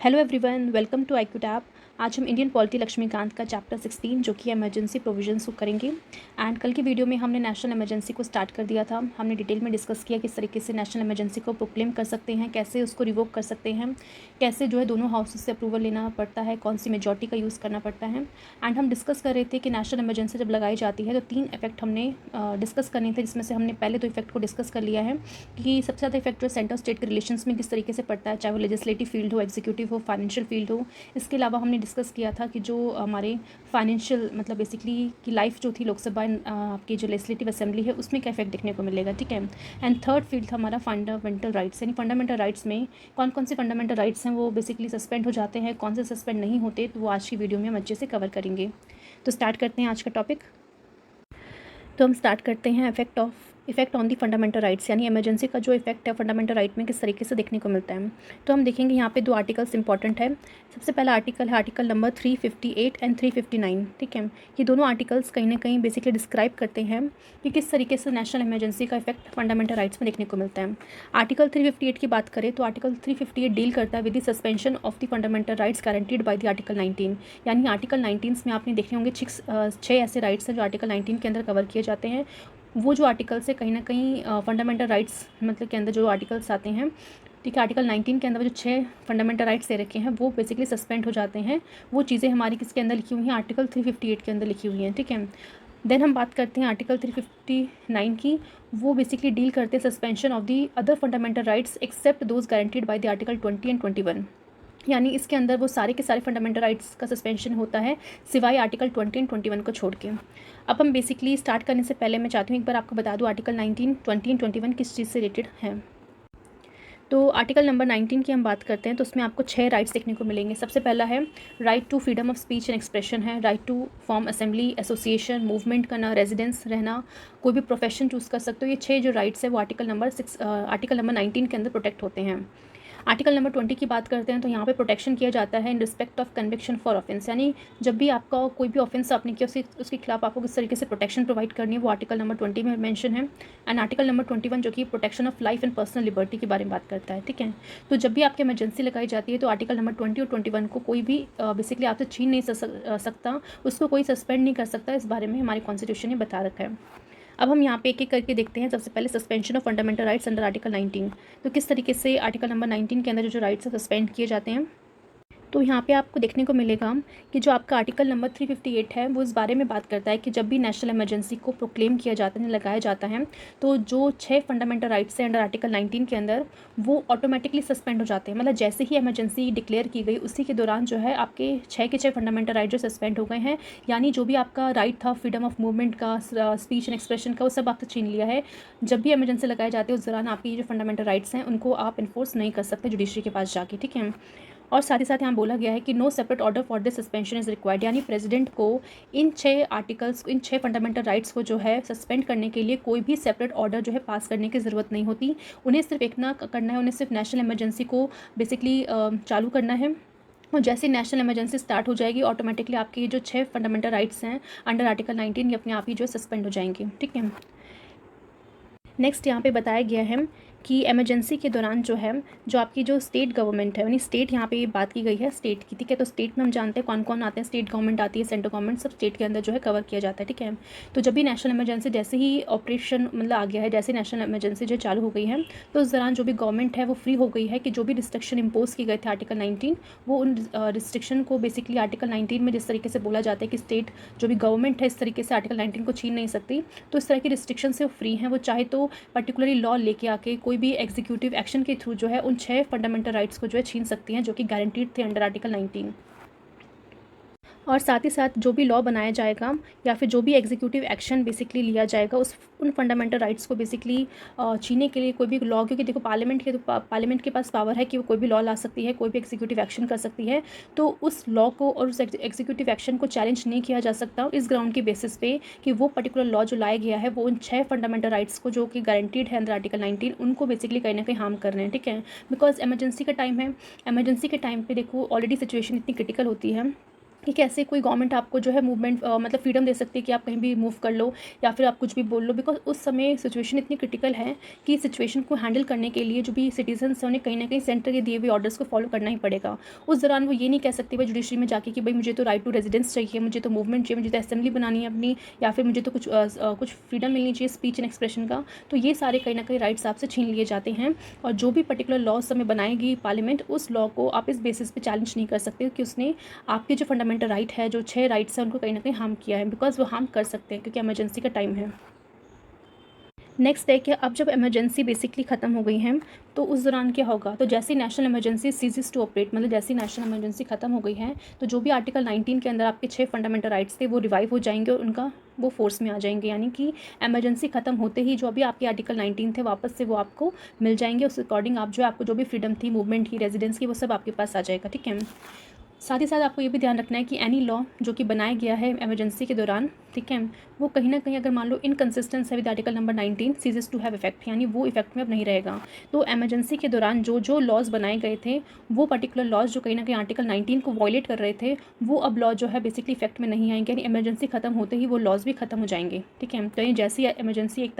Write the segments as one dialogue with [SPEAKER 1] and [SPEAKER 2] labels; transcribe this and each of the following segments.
[SPEAKER 1] Hello everyone, welcome to IQ tab. आज हम Indian polity Laxmikant का चैप्टर 16 जो कि इमरजेंसी प्रोविजंस को करेंगे। एंड कल की वीडियो में हमने नेशनल इमरजेंसी को स्टार्ट कर दिया था। हमने डिटेल में डिस्कस किया किस तरीके से नेशनल इमरजेंसी को प्रोक्लेम कर सकते हैं, कैसे उसको रिवोक कर सकते हैं, कैसे जो है दोनों हाउसेस से अप्रूवल लेना पड़ता है, कौन सी मेजॉरिटी का यूज़ करना पड़ता है। एंड हम डिस्कस कर रहे थे कि नेशनल इमरजेंसी जब लगाई जाती है तो 3 इफेक्ट हमने डिस्कस करने थे, जिसमें से हमने पहले 2 इफेक्ट को डिस्कस कर लिया है कि सबसे ज़्यादा इफेक्ट जो सेंटर स्टेट के रिलेशंस में किस तरीके से पड़ता है, चाहे वो लेजिस्लेटिव फील्ड हो, एग्जीक्यूटिव हो, फाइनेंशियल फील्ड हो। इसके अलावा हमने डिस्कस किया था कि जो हमारे फाइनेंशियल मतलब बेसिकली की लाइफ जो थी लोकसभा आपकी जो लेजिस्लेटिव असेंबली है उसमें क्या इफेक्ट देखने को मिलेगा, ठीक है। एंड थर्ड फील्ड था हमारा फंडामेंटल राइट्स, यानी फंडामेंटल राइट्स में कौन कौन से फंडामेंटल राइट्स हैं वो बेसिकली सस्पेंड हो जाते हैं, कौन से सस्पेंड नहीं होते, तो वो आज की वीडियो में हम अच्छे से कवर करेंगे। तो स्टार्ट करते हैं आज का टॉपिक। तो हम स्टार्ट करते हैं effect on the fundamental rights, यानी इमरजेंसी का जो इफेक्ट है फंडामेंटल राइट में किस तरीके से देखने को मिलता है। तो हम देखेंगे यहाँ पे 2 आर्टिकल्स इंपॉर्टेंट है। सबसे पहला आर्टिकल है आर्टिकल नंबर 358 एंड 359, ठीक है। ये दोनों आर्टिकल्स कहीं ना कहीं बेसिकली डिस्क्राइब करते हैं कि किस तरीके से नेशनल इमरजेंसी का इफेक्ट फंडामेंटल राइट्स में देखने को मिलता है। आर्टिकल 358 की बात करें तो आर्टिकल 358 डील करता है with the suspension of the fundamental rights guaranteed by the article 19, यानी आर्टिकल 19 में आपने देखे होंगे 6 ऐसे राइट्स हैं जो आर्टिकल 19 के अंदर कवर किए जाते हैं। वो जो आर्टिकल्स है कहीं ना कहीं फंडामेंटल राइट्स मतलब के अंदर जो आर्टिकल्स आते हैं, ठीक है, आर्टिकल 19 के अंदर जो 6 फंडामेंटल राइट्स दे रखे हैं वो बेसिकली सस्पेंड हो जाते हैं। वो चीज़ें हमारी किसके अंदर लिखी हुई हैं, आर्टिकल 358 के अंदर लिखी हुई हैं, ठीक है। देन हम बात करते हैं आर्टिकल 359 की। वो बेसिकली डील करते हैं suspension of the other fundamental rights except those guaranteed by the article 20 and 21, यानी इसके अंदर वो सारे के सारे फंडामेंटल राइट्स का सस्पेंशन होता है सिवाय आर्टिकल 20 एंड 21 को छोड़ के। अब हम बेसिकली स्टार्ट करने से पहले मैं चाहती हूँ एक बार आपको बता दूँ आर्टिकल 19, 20 एंड 21 किस चीज़ से रिलेटेड है। तो आर्टिकल नंबर 19 की हम बात करते हैं तो उसमें आपको 6 राइट्स देखने को मिलेंगे। सबसे पहला है right to freedom of speech and expression है, right to form assembly, association, movement करना, रेजिडेंस रहना, कोई भी प्रोफेशन चूज़ कर सकते हो। ये 6 जो राइट्स है वो आर्टिकल नंबर 19 के अंदर प्रोटेक्ट होते हैं। आर्टिकल नंबर 20 की बात करते हैं तो यहाँ पे प्रोटेक्शन किया जाता है in respect of conviction for offence, यानी जब भी आपका कोई भी ऑफेंस आपने किया उसके खिलाफ आपको किस तरीके से प्रोटेक्शन प्रोवाइड करनी है वो आर्टिकल नंबर 20 में मेंशन है। एंड आर्टिकल नंबर 21 जो कि protection of life and personal liberty के बारे में बात करता है, ठीक है। तो जब भी आपकी इमरजेंसी लगाई जाती है तो आर्टिकल नंबर 20 और 21 को कोई भी बेसिकली आपसे छीन नहीं सकता, उसको कोई सस्पेंड नहीं कर सकता। इस बारे में हमारे कॉन्स्टिट्यूशन ने बता रखा है। अब हम यहाँ पे एक एक करके देखते हैं। सबसे पहले suspension of fundamental rights under article 19, तो किस तरीके से आर्टिकल नंबर 19 के अंदर जो राइट्स है सस्पेंड किए जाते हैं। तो यहाँ पे आपको देखने को मिलेगा कि जो आपका आर्टिकल नंबर 358 है वो इस बारे में बात करता है कि जब भी नेशनल इमरजेंसी को प्रोक्लेम किया जाता है, लगाया जाता है, तो जो 6 फंडामेंटल राइट्स हैं अंडर आर्टिकल 19 के अंदर वो ऑटोमेटिकली सस्पेंड हो जाते हैं। मतलब जैसे ही इमरजेंसी डिक्लेयर की गई उसी के दौरान जो है आपके 6 के 6 फंडामेंटल राइट जो सस्पेंड हो गए हैं, यानी जो भी आपका राइट था फ्रीडम ऑफ मूवमेंट का, स्पीच एंड एक्सप्रेशन का, वो सब आपसे छीन लिया है। जब भी इमरजेंसी लगाए जाते हैं उस दौरान आपकी जो फंडामेंटल राइट्स हैं उनको आप इन्फोर्स नहीं कर सकते जुडिशरी के पास जाके, ठीक है। और साथ ही साथ यहाँ बोला गया है कि no separate order for this suspension is required, यानी प्रेसिडेंट को इन 6 आर्टिकल्स, इन 6 फंडामेंटल राइट्स को जो है सस्पेंड करने के लिए कोई भी सेपरेट ऑर्डर जो है पास करने की ज़रूरत नहीं होती। उन्हें सिर्फ एक ना करना है, उन्हें सिर्फ नेशनल इमरजेंसी को बेसिकली चालू करना है। और जैसे नेशनल इमरजेंसी स्टार्ट हो जाएगी ऑटोमेटिकली आपकी जो 6 फंडामेंटल राइट्स हैं अंडर आर्टिकल 19 ये अपने आप ही जो है सस्पेंड हो जाएंगे, ठीक है। नेक्स्ट यहाँ पे बताया गया है कि इमरजेंसी के दौरान जो है जो आपकी जो स्टेट गवर्नमेंट है, यानी स्टेट यहाँ पे बात की गई है स्टेट की, ठीक है। तो स्टेट में हम जानते हैं कौन कौन आते हैं, स्टेट गवर्नमेंट आती है, सेंट्रल गवर्नमेंट, सब स्टेट के अंदर जो है कवर किया जाता है, ठीक है। तो जब भी नेशनल इमरजेंसी जैसे ही ऑपरेशन मतलब आ गया है, जैसे नेशनल इमरजेंसी जो चालू हो गई है तो उस दौरान जो भी गवर्नमेंट है वो फ्री हो गई है कि जो भी रिस्ट्रिक्शन इम्पोज किए गए थे आर्टिकल 19, वो उन रिस्ट्रिक्शन को बेसिकली आर्टिकल 19 में जिस तरीके से बोला जाता है कि स्टेट जो भी गवर्नमेंट है इस तरीके से आर्टिकल 19 को छीन नहीं सकती, तो इस तरह की रिस्ट्रिक्शन से वो फ्री हैं। वो चाहे तो पर्टिकुलरली लॉ लेके आके कोई भी एग्जीक्यूटिव एक्शन के थ्रू जो है उन 6 फंडामेंटल राइट्स को जो है छीन सकती हैं जो कि गारंटीड थे अंडर आर्टिकल 19। और साथ ही साथ जो भी लॉ बनाया जाएगा या फिर जो भी एग्जीक्यूटिव एक्शन बेसिकली लिया जाएगा उन फंडामेंटल राइट्स को बेसिकली छीनने के लिए कोई भी लॉ, क्योंकि देखो पार्लियामेंट के पास पावर है कि वो कोई भी लॉ ला सकती है, कोई भी एग्जीक्यूटिव एक्शन कर सकती है। तो उस लॉ को और उस एग्जीक्यूटिव एक्शन को चैलेंज नहीं किया जा सकता इस ग्राउंड के बेसिस पे कि वो पर्टिकुलर लॉ जो लाया गया है वो उन 6 फंडामेंटल राइट्स को जो कि गारंटीड है अंदर आर्टिकल 19 उनको बेसिकली कहीं ना कहीं हार्म कर रहे हैं, ठीक है। बिकॉज इमरजेंसी का टाइम है, इमरजेंसी के टाइम पे देखो ऑलरेडी सिचुएशन इतनी क्रिटिकल होती है कि कैसे कोई गवर्नमेंट आपको जो है मूवमेंट मतलब फ्रीडम दे सकती है कि आप कहीं भी मूव कर लो या फिर आप कुछ भी बोल लो, बिकॉज उस समय सिचुएशन इतनी क्रिटिकल है कि सिचुएशन को हैंडल करने के लिए जो भी सिटीजन्स हैं उन्हें कहीं ना कहीं सेंटर के दिए हुए ऑर्डर्स को फॉलो करना ही पड़ेगा। उस दौरान वो ये नहीं कह सकते भाई जुडिशरी में जाके कि भाई मुझे तो राइट टू रेजिडेंस चाहिए, मुझे तो मूवमेंट चाहिए, मुझे तो असेंबली बनानी है अपनी, या फिर मुझे तो कुछ फ्रीडम मिलनी चाहिए स्पीच एंड एक्सप्रेशन का। तो ये सारे कहीं ना कहीं राइट्स आपसे छीन लिए जाते हैं, और जो भी पर्टिकुलर लॉ समय बनाएगी पार्लियामेंट, उस लॉ को आप इस बेसिस पे चैलेंज नहीं कर सकते कि उसने आपके जो फंडामेंटल राइट है, जो 6 राइट्स हैं, उनको कहीं ना कहीं हार्म किया है, बिकॉज वो हार्म कर सकते हैं क्योंकि इमरजेंसी का टाइम है। नेक्स्ट है कि अब जब इमरजेंसी बेसिकली ख़त्म हो गई है तो उस दौरान क्या होगा। तो जैसे national emergency ceases to operate, मतलब जैसे नेशनल इमरजेंसी ख़त्म हो गई है तो जो भी आर्टिकल 19 के अंदर आपके 6 फंडामेंटल राइट्स थे वो रिवाइव हो जाएंगे और उनका वो फोर्स में आ जाएंगे, यानी कि इमरजेंसी ख़त्म होते ही जो अभी आपके आर्टिकल 19 थे वापस से वो आपको मिल जाएंगे। उस अकॉर्डिंग आप जो है आपको जो भी फ्रीडम थी मूवमेंट की, रेजिडेंस की, वो सब आपके पास आ जाएगा। ठीक है। साथ ही साथ आपको ये भी ध्यान रखना है कि एनी लॉ जो कि बनाया गया है इमरजेंसी के दौरान, ठीक है, वो कहीं ना कहीं अगर मान लो इनकंसिस्टेंस है with article number 19 ceases to have effect, यानी वो इफेक्ट में अब नहीं रहेगा। तो इमरजेंसी के दौरान जो जो लॉज बनाए गए थे वो पर्टिकुलर लॉज जो कहीं ना कहीं आर्टिकल 19 को वॉयलेट कर रहे थे वो अब लॉ जो है बेसिकली इफेक्ट में नहीं आएंगे, यानी इमरजेंसी खत्म होते ही वो लॉज भी खत्म हो जाएंगे। ठीक है। तो ये जैसी इमरजेंसी 1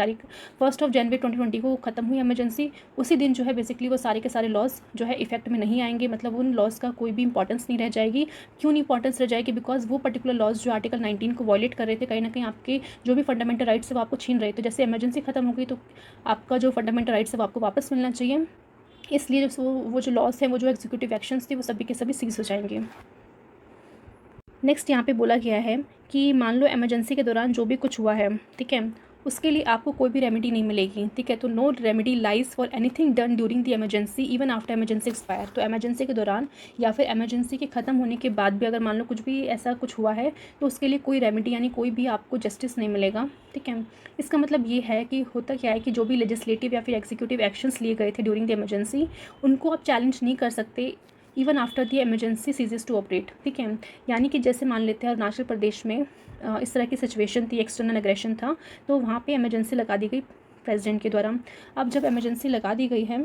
[SPEAKER 1] जनवरी 2020 को खत्म हुई इमरजेंसी, उसी दिन जो है बेसिकली वो सारे के सारे लॉज जो है इफेक्ट में नहीं आएंगे, मतलब उन लॉज का कोई भी इंपॉर्टेंस नहीं रह जाएगी। क्यों नहीं इंपॉर्टेंस रह जाएगी? बिकॉज वो पर्टिकुलर लॉज जो आर्टिकल 19 को वॉयलेट कर रहे थे कहीं ना कहीं आपके जो भी फंडामेंटल राइट्स है वो आपको छीन रहे थे। जैसे इमरजेंसी खत्म हो गई तो आपका जो फंडामेंटल राइट्स है वो आपको वापस मिलना चाहिए, इसलिए जो वो जो लॉस है, वो जो एग्जीक्यूटिव एक्शंस थे वो सभी के सभी सीज हो जाएंगे। नेक्स्ट यहाँ पे बोला गया है कि मान लो इमरजेंसी के दौरान जो भी कुछ हुआ है, ठीक है, उसके लिए आपको कोई भी रेमेडी नहीं मिलेगी। ठीक है। तो no remedy lies for anything done during the emergency even after emergency expire. तो इमरजेंसी के दौरान या फिर इमरजेंसी के ख़त्म होने के बाद भी अगर मान लो कुछ भी ऐसा कुछ हुआ है तो उसके लिए कोई रेमेडी यानी कोई भी आपको जस्टिस नहीं मिलेगा। ठीक है। इसका मतलब ये है कि होता क्या है कि जो भी लेजिस्लेटिव या फिर एग्जीक्यूटिव एक्शंस लिए गए थे ड्यूरिंग द इमरजेंसी उनको आप चैलेंज नहीं कर सकते even after the emergency ceases to operate. ठीक है। यानी कि जैसे मान लेते हैं अरुणाचल प्रदेश में इस तरह की सिचुएशन थी, एक्सटर्नल एग्रेशन था, तो वहाँ पे इमरजेंसी लगा दी गई प्रेसिडेंट के द्वारा। अब जब इमरजेंसी लगा दी गई है,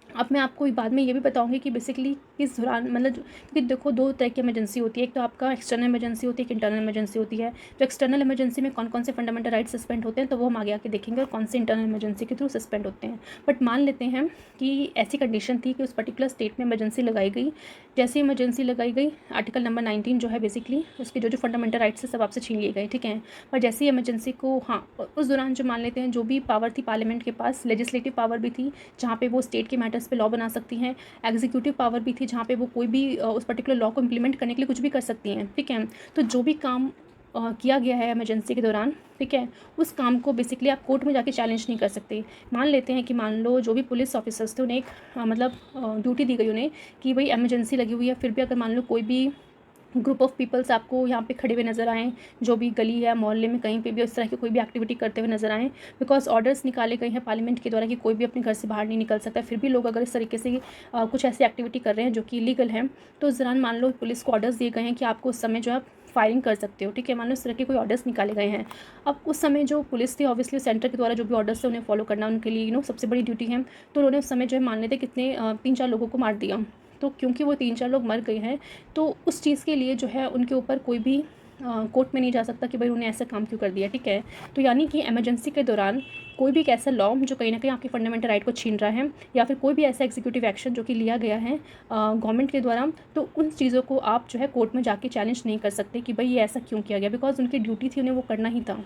[SPEAKER 1] अब मैं आपको बाद में ये भी बताऊंगी कि बेसिकली किस दौरान, मतलब क्योंकि देखो 2 तरह की इमरजेंसी होती है, एक तो आपका एक्सटर्नल इमरजेंसी होती है, एक इंटरनल इमरजेंसी होती है। तो एक्सटर्नल इमरजेंसी में कौन कौन से फंडामेंटल राइट्स सस्पेंड होते हैं तो वो हम आगे आके देखेंगे, और कौन से इंटरनल इमरजेंसी के थ्रू सस्पेंड होते हैं। बट मान लेते हैं कि ऐसी कंडीशन थी कि उस पर्टिकुलर स्टेट में इमरजेंसी लगाई गई, जैसे इमरजेंसी लगाई गई आर्टिकल नंबर 19 जो है बेसिकली उसके जो जो फंडामेंटल राइट्स है सब आपसे छीन लिए गए। ठीक है। पर जैसे इमरजेंसी को, हाँ, उस दौरान जो मान लेते हैं जो भी पावर थी पार्लियामेंट के पास, लेजिस्लेटिव पावर भी थी जहाँ पे वो स्टेट के मैटर्स पे लॉ बना सकती हैं, एग्जीक्यूटिव पावर भी थी जहाँ पे वो कोई भी उस पर्टिकुलर लॉ को इम्प्लीमेंट करने के लिए कुछ भी कर सकती हैं। ठीक है। तो जो भी काम किया गया है इमरजेंसी के दौरान, ठीक है, उस काम को बेसिकली आप कोर्ट में जाके चैलेंज नहीं कर सकते। मान लेते हैं कि मान लो जो भी पुलिस ऑफिसर्स थे उन्हें एक मतलब ड्यूटी दी गई उन्हें कि भाई इमरजेंसी लगी हुई है, फिर भी अगर मान लो कोई भी ग्रुप ऑफ पीपल्स आपको यहाँ पे खड़े हुए नज़र आएँ, जो भी गली है मोहल्ले में कहीं पे भी इस तरह की कोई भी एक्टिविटी करते हुए नजर आएँ, बिकॉज ऑर्डर्स निकाले गए हैं पार्लियामेंट के द्वारा कि कोई भी अपने घर से बाहर नहीं निकल सकता, फिर भी लोग अगर इस तरीके से कुछ ऐसी एक्टिविटी कर रहे हैं जो कि इलीगल है, तो उस दौरान मान लो पुलिस को ऑर्डर्स दिए गए हैं कि आपको उस समय जो है फायरिंग कर सकते हो। ठीक है। मान लो इस तरह के कोई ऑर्डर्स निकाले गए हैं। अब उस समय जो पुलिस थी ऑब्वियसली सेंटर के द्वारा जो भी ऑर्डर्स थे उन्हें फॉलो करना उनके लिए सबसे बड़ी ड्यूटी है। तो उन्होंने उस समय जो है मान लेते कितने 3-4 लोगों को मार दिया। तो क्योंकि वो 3-4 लोग मर गए हैं तो उस चीज़ के लिए जो है उनके ऊपर कोई भी कोर्ट में नहीं जा सकता कि भाई उन्हें ऐसा काम क्यों कर दिया। ठीक है। तो यानी कि इमरजेंसी के दौरान कोई भी एक ऐसा लॉ जो कहीं ना कहीं आपके फंडामेंटल राइट को छीन रहा है, या फिर कोई भी ऐसा एग्जीक्यूटिव एक्शन जो कि लिया गया है गवर्नमेंट के द्वारा, तो उन चीज़ों को आप जो है कोर्ट में जाके चैलेंज नहीं कर सकते कि भाई ये ऐसा क्यों किया गया, बिकॉज उनकी ड्यूटी थी, उन्हें वो करना ही था।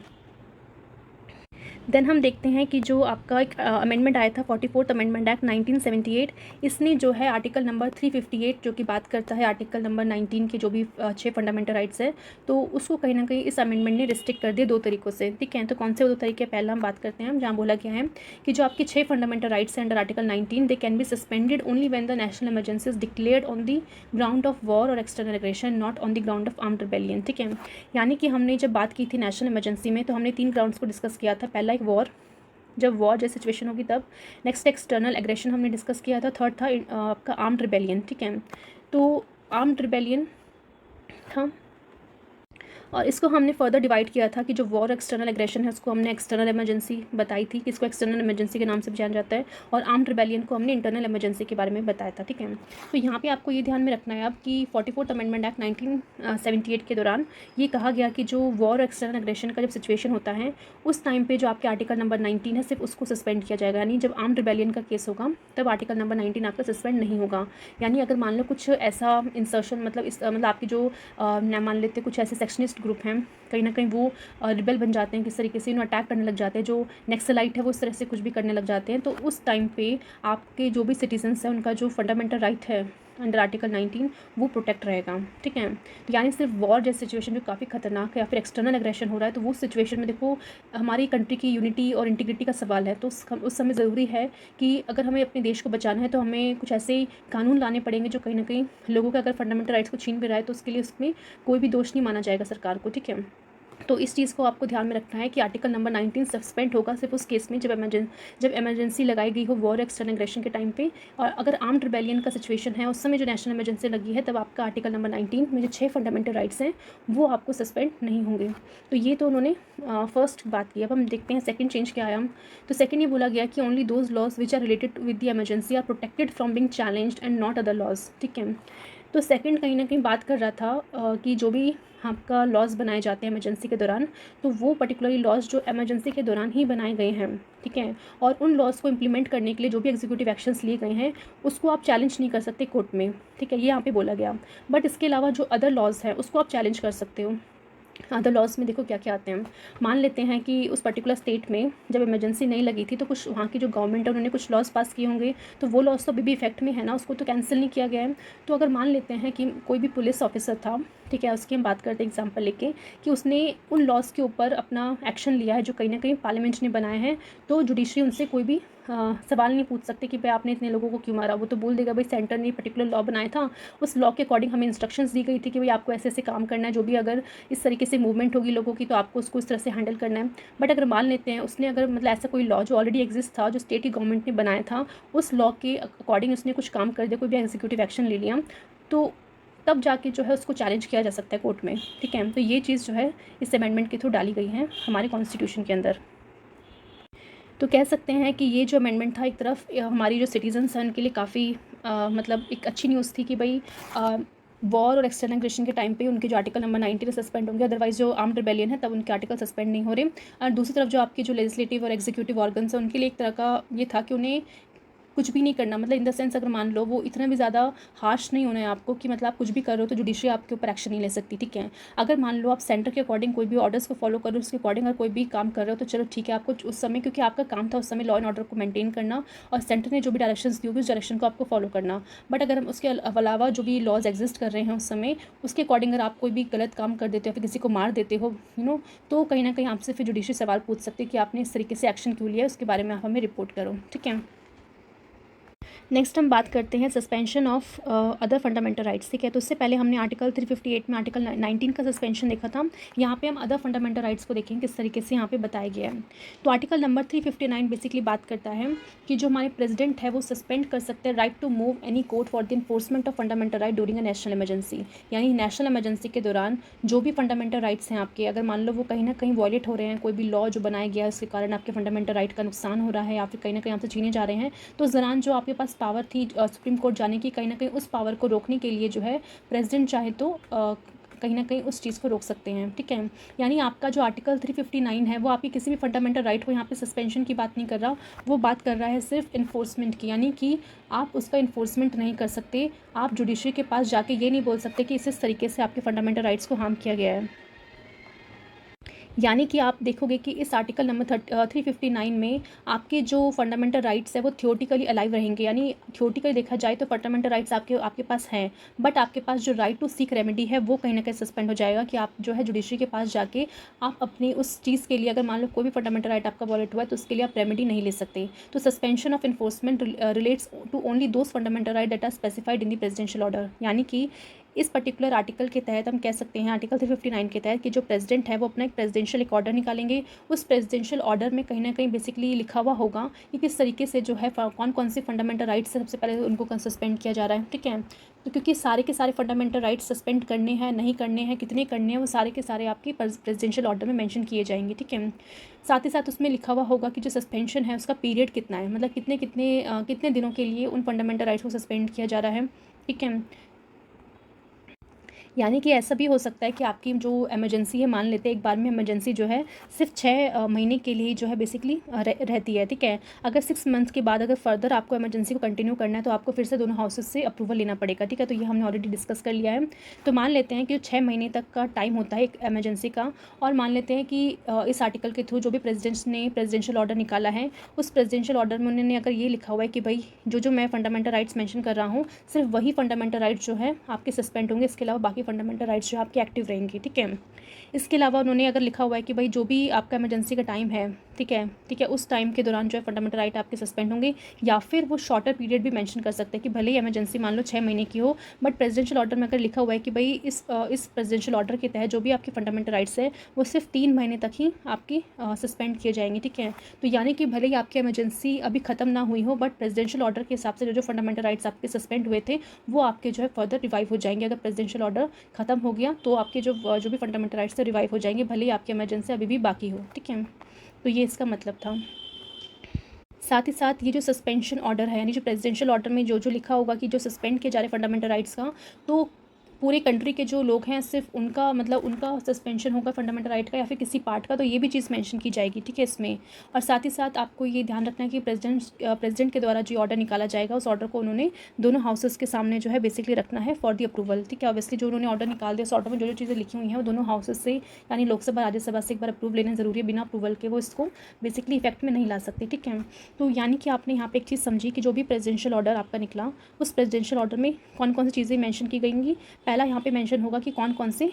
[SPEAKER 1] देन हम देखते हैं कि जो आपका एक अमेंडमेंट आया था 44th अमेंडमेंट एक्ट 1978, इसने जो है आर्टिकल नंबर 358 जो कि बात करता है आर्टिकल नंबर 19 के जो भी 6 फंडामेंटल राइट्स है, तो उसको कहीं ना कहीं इस अमेंडमेंट ने रिस्ट्रिक्ट कर दिया 2 तरीक़ों से। ठीक है। तो कौन से 2 तरीके? पहला हम बात करते हैं जहाँ बोला गया है कि जो आपके 6 फंडामेंटल राइट्स हैं under article 19 they can be suspended only when the national emergency is declared on the ground of war और external aggression, not on the ground of armed rebellion. ठीक है। यानी कि हमने जब बात की थी नेशनल इमरजेंसी में तो हमने 3 ग्राउंड्स को डिस्कस किया था। पहला एक वॉर, जब वॉर जैसी सिचुएशन होगी तब। नेक्स्ट एक्सटर्नल एग्रेशन हमने डिस्कस किया था। थर्ड था आपका आर्म्ड रिबेलियन। ठीक है। तो आर्म्ड रिबेलियन था और इसको हमने फर्दर डिवाइड किया था कि जो वॉर एक्सटर्नल एग्रेशन है उसको हमने एक्सटर्नल इमरजेंसी बताई थी कि इसको एक्सटर्नल इमरजेंसी के नाम से भी जाना जाता है, और आर्म्ड रिबेलियन को हमने इंटरनल इमरजेंसी के बारे में बताया था। ठीक है, तो यहाँ पे आपको ये ध्यान में रखना है अब कि 44th अमेंडमेंट एक्ट 1978 के दौरान ये कहा गया कि जो वॉर एक्सटर्नल एग्रेशन का जब सिचुएशन होता है उस टाइम पे जो आपके आर्टिकल नंबर 19 है सिर्फ उसको सस्पेंड किया जाएगा, यानी जब आर्म्ड रिबेलियन का केस होगा तब आर्टिकल नंबर 19 आपका सस्पेंड नहीं होगा। यानी अगर मान लो कुछ ऐसा इंसर्शन मतलब आपकी जो मान लेते कुछ ऐसे सेक्शनिस्ट ग्रुप हैं, कहीं ना कहीं वो रिबेल बन जाते हैं, किस तरीके से उन्हें अटैक करने लग जाते हैं, जो नेक्सलाइट है वो इस तरह से कुछ भी करने लग जाते हैं, तो उस टाइम पे आपके जो भी सिटीजन्स हैं उनका जो फंडामेंटल राइट है अंडर आर्टिकल 19 वो प्रोटेक्ट रहेगा। ठीक है, तो यानी सिर्फ वॉर जैसी सिचुएशन जो काफ़ी खतरनाक है या फिर एक्सटर्नल एग्रेशन हो रहा है, तो वो सिचुएशन में देखो हमारी कंट्री की यूनिटी और इंटीग्रिटी का सवाल है, तो उस समय ज़रूरी है कि अगर हमें अपने देश को बचाना है तो हमें कुछ ऐसे कानून लाने पड़ेंगे जो कहीं ना कहीं लोगों के अगर फंडामेंटल राइट्स को छीन भी रहा है तो उसके लिए उसमें कोई भी दोष नहीं माना जाएगा सरकार को। ठीक है, तो इस चीज़ को आपको ध्यान में रखना है कि आर्टिकल नंबर 19 सस्पेंड होगा सिर्फ उस केस में जब इमरजेंसी लगाई गई हो वॉर एक्सटर्नल एग्रेशन के टाइम पे, और अगर आर्म्ड रिबेलियन का सिचुएशन है उस समय जो नेशनल इमरजेंसी लगी है तब आपका आर्टिकल नंबर 19 में जो 6 फंडामेंटल राइट्स हैं वो आपको सस्पेंड नहीं होंगे। तो ये तो उन्होंने फर्स्ट बात की। अब हम देखते हैं सेकंड चेंज क्या आया। तो सेकंड ये बोला गया कि only those laws which are related with the emergency are protected from being challenged and not other laws. ठीक है, तो सेकंड कहीं ना कहीं बात कर रहा था कि जो भी आपका लॉज बनाए जाते हैं इमरजेंसी के दौरान, तो वो पर्टिकुलरली लॉज जो इमरजेंसी के दौरान ही बनाए गए हैं। ठीक है, और उन लॉज को इम्प्लीमेंट करने के लिए जो भी एग्जीक्यूटिव एक्शंस लिए गए हैं उसको आप चैलेंज नहीं कर सकते कोर्ट में। ठीक है, ये यहाँ पे बोला गया। बट इसके अलावा जो अदर लॉज हैं उसको आप चैलेंज कर सकते हो। अदर लॉज में देखो क्या क्या आते हैं। मान लेते हैं कि उस पर्टिकुलर स्टेट में जब इमरजेंसी नहीं लगी थी तो कुछ वहाँ की जो गवर्नमेंट है उन्होंने कुछ लॉज पास किए होंगे, तो वो लॉज तो अभी भी इफेक्ट में है ना, उसको तो कैंसिल नहीं किया गया है। तो अगर मान लेते हैं कि कोई भी पुलिस ऑफिसर था, ठीक है, उसकी हम बात करते हैं एग्जांपल लेके कि उसने उन लॉज के ऊपर अपना एक्शन लिया है जो कहीं ना कहीं पार्लियामेंट ने बनाए हैं, तो जुडिशरी उनसे कोई भी सवाल नहीं पूछ सकते कि भाई आपने इतने लोगों को क्यों मारा। वो तो बोल देगा भाई सेंटर ने पर्टिकुलर लॉ बनाया था, उस लॉ के अकॉर्डिंग हमें इंस्ट्रक्शंस दी गई थी कि भाई आपको ऐसे ऐसे काम करना है, जो भी अगर इस तरीके से मूवमेंट होगी लोगों की तो आपको उसको इस तरह से हैंडल करना है। बट अगर मान लेते हैं उसने अगर मतलब ऐसा कोई लॉ जो ऑलरेडी एग्जिस्ट था, जो स्टेट की गवर्नमेंट ने बनाया था, उस लॉ के अकॉर्डिंग उसने कुछ काम कर दिया, कोई भी एग्जीक्यूटिव एक्शन ले लिया, तो तब जाके जो है उसको चैलेंज किया जा सकता है कोर्ट में। ठीक है, तो ये चीज़ जो है इस अमेंडमेंट के थ्रू डाली गई है हमारे कॉन्स्टिट्यूशन के अंदर। तो कह सकते हैं कि ये जो अमेंडमेंट था एक तरफ हमारी जो सिटीजन्स हैं उनके लिए काफ़ी मतलब एक अच्छी न्यूज़ थी कि भाई वॉर और एक्सटर्नल एग्रेशन के टाइम पे उनके जो आर्टिकल नंबर 19 सस्पेंड होंगे, अदरवाइज जो आर्म्ड रिबेलियन है तब उनके आर्टिकल सस्पेंड नहीं हो रहे। और दूसरी तरफ जो आपके जो लेजिस्लेटिव और एग्जीक्यूटिव ऑर्गन्स हैं उनके लिए एक तरह का ये था कि उन्हें कुछ भी नहीं करना, मतलब इन द सेंस अगर मान लो वो इतना भी ज़्यादा हार्श नहीं होना है आपको कि मतलब आप कुछ भी कर रहे हो तो जुडिशरी आपके ऊपर एक्शन नहीं ले सकती। ठीक है, अगर मान लो आप सेंटर के अकॉर्डिंग कोई भी ऑर्डर्स को फॉलो कर रहे हो, उसके अकॉर्डिंग अगर कोई भी काम कर रहे हो तो चलो ठीक है, आपको उस समय क्योंकि आपका काम था उस समय लॉ एंड ऑर्डर को मेंटेन करना और सेंटर ने जो भी डायरेक्शंस दी होगी उस डायरेक्शन को आपको फॉलो करना। बट अगर हम उसके अलावा जो भी लॉज एग्जिस्ट कर रहे हैं उस समय उसके अकॉर्डिंग अगर आप कोई भी गलत काम कर देते हो, फिर किसी को मार देते हो तो कहीं ना कहीं आपसे फिर जुडिशरी सवाल पूछ सकते हैं कि आपने इस तरीके से एक्शन क्यों लिया, उसके बारे में आप हमें रिपोर्ट करो। ठीक है, नेक्स्ट हम बात करते हैं suspension of other fundamental rights. ठीक है, तो उससे पहले हमने आर्टिकल 358 में आर्टिकल 19 का सस्पेंशन देखा था। यहाँ पे हम अदर फंडामेंटल राइट्स को देखेंगे किस तरीके से यहाँ पे बताया गया है। तो आर्टिकल नंबर 359 बेसिकली बात करता है कि जो हमारे प्रेसिडेंट है वो सस्पेंड कर सकते हैं right to move any court for the enforcement of fundamental right during a national emergency. यानी नेशनल इमरजेंसी के दौरान जो भी फंडामेंटल राइट्स हैं आपके, अगर मान लो वो कहीं ना कहीं वॉयलेट हो रहे हैं, कोई भी लॉ जो बनाया गया है उसके कारण आपके फंडामेंटल राइट का नुकसान हो रहा है या फिर कहीं ना कहीं आपसे छीने जा रहे हैं, तो उस दौरान जो आपके पास पावर थी सुप्रीम कोर्ट जाने की, कहीं ना कहीं उस पावर को रोकने के लिए जो है प्रेसिडेंट चाहे तो कहीं ना कहीं उस चीज़ को रोक सकते हैं। ठीक है, यानी आपका जो आर्टिकल 359 है वो आपकी किसी भी फंडामेंटल राइट को यहाँ पे सस्पेंशन की बात नहीं कर रहा, वो बात कर रहा है सिर्फ इन्फोर्समेंट की, यानी कि आप उसका इन्फोर्समेंट नहीं कर सकते। आप जुडिशरी के पास जाके ये नहीं बोल सकते कि इस तरीके से आपके फंडामेंटल राइट्स को हार्म किया गया है। यानी कि आप देखोगे कि इस आर्टिकल नंबर 359 में आपके जो फंडामेंटल राइट्स है वो थियोटिकली अलाइव रहेंगे। यानी थियोटिकली देखा जाए तो फंडामेंटल राइट्स आपके पास हैं, बट आपके पास जो राइट टू सीक रेमेडी है वो कहीं ना कहीं सस्पेंड हो जाएगा कि आप जो है जुडिशरी के पास जाके आप अपनी उस चीज़ के लिए, अगर मान लो कोई भी फंडामेंटल राइट आपका वॉलेट हुआ है तो उसके लिए आप रेमेडी नहीं ले सकते। तो suspension of enforcement relates to only those fundamental right that are specified in the presidential order. यानी कि इस पर्टिकुलर आर्टिकल के तहत हम कह सकते हैं, आर्टिकल 359 के तहत, कि जो प्रेसिडेंट है वो अपना एक प्रेसिडेंशियल एक ऑर्डर निकालेंगे। उस प्रेसिडेंशियल ऑर्डर में कहीं ना कहीं बेसिकली लिखा हुआ होगा कि किस तरीके से जो है कौन कौन से फंडामेंटल राइट्स से सबसे पहले उनको सस्पेंड किया जा रहा है, ठीक है। तो क्योंकि सारे के सारे फंडामेंटल राइट्स सस्पेंड करने हैं, नहीं करने हैं, कितने करने हैं, वो सारे के सारे आपकी प्रेसिडेंशियल ऑर्डर में मेंशन किए जाएंगे, ठीक है। साथ ही साथ उसमें लिखा हुआ होगा कि जो सस्पेंशन है उसका पीरियड कितना है, मतलब कितने दिनों के लिए उन फंडामेंटल राइट्स को सस्पेंड किया जा रहा है, ठीक है। यानी कि ऐसा भी हो सकता है कि आपकी जो इमरजेंसी है, मान लेते हैं एक बार में इमरजेंसी जो है सिर्फ 6 महीने के लिए जो है बेसिकली रहती है, ठीक है। अगर 6 मंथ्स के बाद अगर फर्दर आपको इमरजेंसी को कंटिन्यू करना है तो आपको फिर से दोनों हाउसेस से अप्रूवल लेना पड़ेगा, ठीक है। तो ये हमने ऑलरेडी डिस्कस कर लिया है। तो मान लेते हैं कि 6 महीने तक का टाइम होता है एक इमरजेंसी का, और मान लेते हैं कि इस आर्टिकल के थ्रू जो भी प्रेसिडेंट्स ने प्रेसिडेंशियल ऑर्डर निकाला है, उस प्रेसिडेंशियल ऑर्डर में उन्होंने अगर ये लिखा हुआ है कि भाई जो मैं फंडामेंटल राइट्स मेंशन कर रहा हूँ, सिर्फ वही फंडामेंटल राइट्स जो है आपके सस्पेंड होंगे, इसके अलावा बाकी फंडामेंटल राइट्स जो आपकी एक्टिव रहेंगी, ठीक है। इसके अलावा उन्होंने अगर लिखा हुआ है कि भाई जो भी आपका इमरजेंसी का टाइम है, ठीक है, उस टाइम के दौरान जो है फंडामेंटल राइट आपके सस्पेंड होंगे, या फिर वो शॉर्टर पीरियड भी मेंशन कर सकते हैं कि भले ही इमरजेंसी मान लो 6 महीने की हो, बट प्रेसिडेंशियल ऑर्डर में अगर लिखा हुआ है कि भाई इस प्रेसिडेंशियल ऑर्डर के तहत जो भी आपके फंडामेंटल राइट्स है वो सिर्फ 3 महीने तक ही आपकी सस्पेंड किए जाएंगे, ठीक है। तो यानी कि भले ही आपकी इमरजेंसी अभी खत्म ना हुई हो, बट प्रेसिडेंशियल ऑर्डर के हिसाब से जो फंडामेंटल राइट्स आपके सस्पेंड हुए थे वो आपके जो है फर्दर रिवाइव हो जाएंगे। अगर प्रेसिडेंशियल ऑर्डर खत्म हो गया तो आपके जो भी फंडामेंटल राइट्स थे रिवाइव हो जाएंगे, भले ही आपकी इमरजेंसी अभी भी बाकी हो, ठीक है। तो ये इसका मतलब था। साथ ही साथ ये जो सस्पेंशन ऑर्डर है, यानी जो प्रेसिडेंशियल ऑर्डर में जो लिखा होगा कि जो सस्पेंड किए जा रहे फंडामेंटल राइट्स का, तो पूरे कंट्री के जो लोग हैं सिर्फ उनका मतलब उनका सस्पेंशन होगा फंडामेंटल राइट का या फिर किसी पार्ट का, तो ये भी चीज़ मेंशन की जाएगी, ठीक है, इसमें। और साथ ही साथ आपको ये ध्यान रखना है कि प्रेसिडेंट के द्वारा जो ऑर्डर निकाला जाएगा, उस ऑर्डर को उन्होंने दोनों हाउसेस के सामने जो है बेसिकली रखना है फॉर द अप्रूवल, ठीक है। ऑब्वियसली जो उन्होंने ऑर्डर निकाल दिया उस ऑर्डर में जो चीज़ें लिखी हुई हैं वो दोनों हाउसेस से, यानी लोकसभा राज्यसभा से एक बार अप्रूव लेना ज़रूरी है। बिना अप्रूवल के वो इसको बेसिकली इफेक्ट में नहीं ला सकते, ठीक है। तो यानी कि आपने यहाँ पे एक चीज़ समझी कि जो भी प्रेसिडेंशियल ऑर्डर आपका निकला, उस प्रेसिडेंशियल ऑर्डर में कौन कौन सी चीज़ें मेंशन की गई। पहला यहाँ पे मेंशन होगा कि कौन कौन से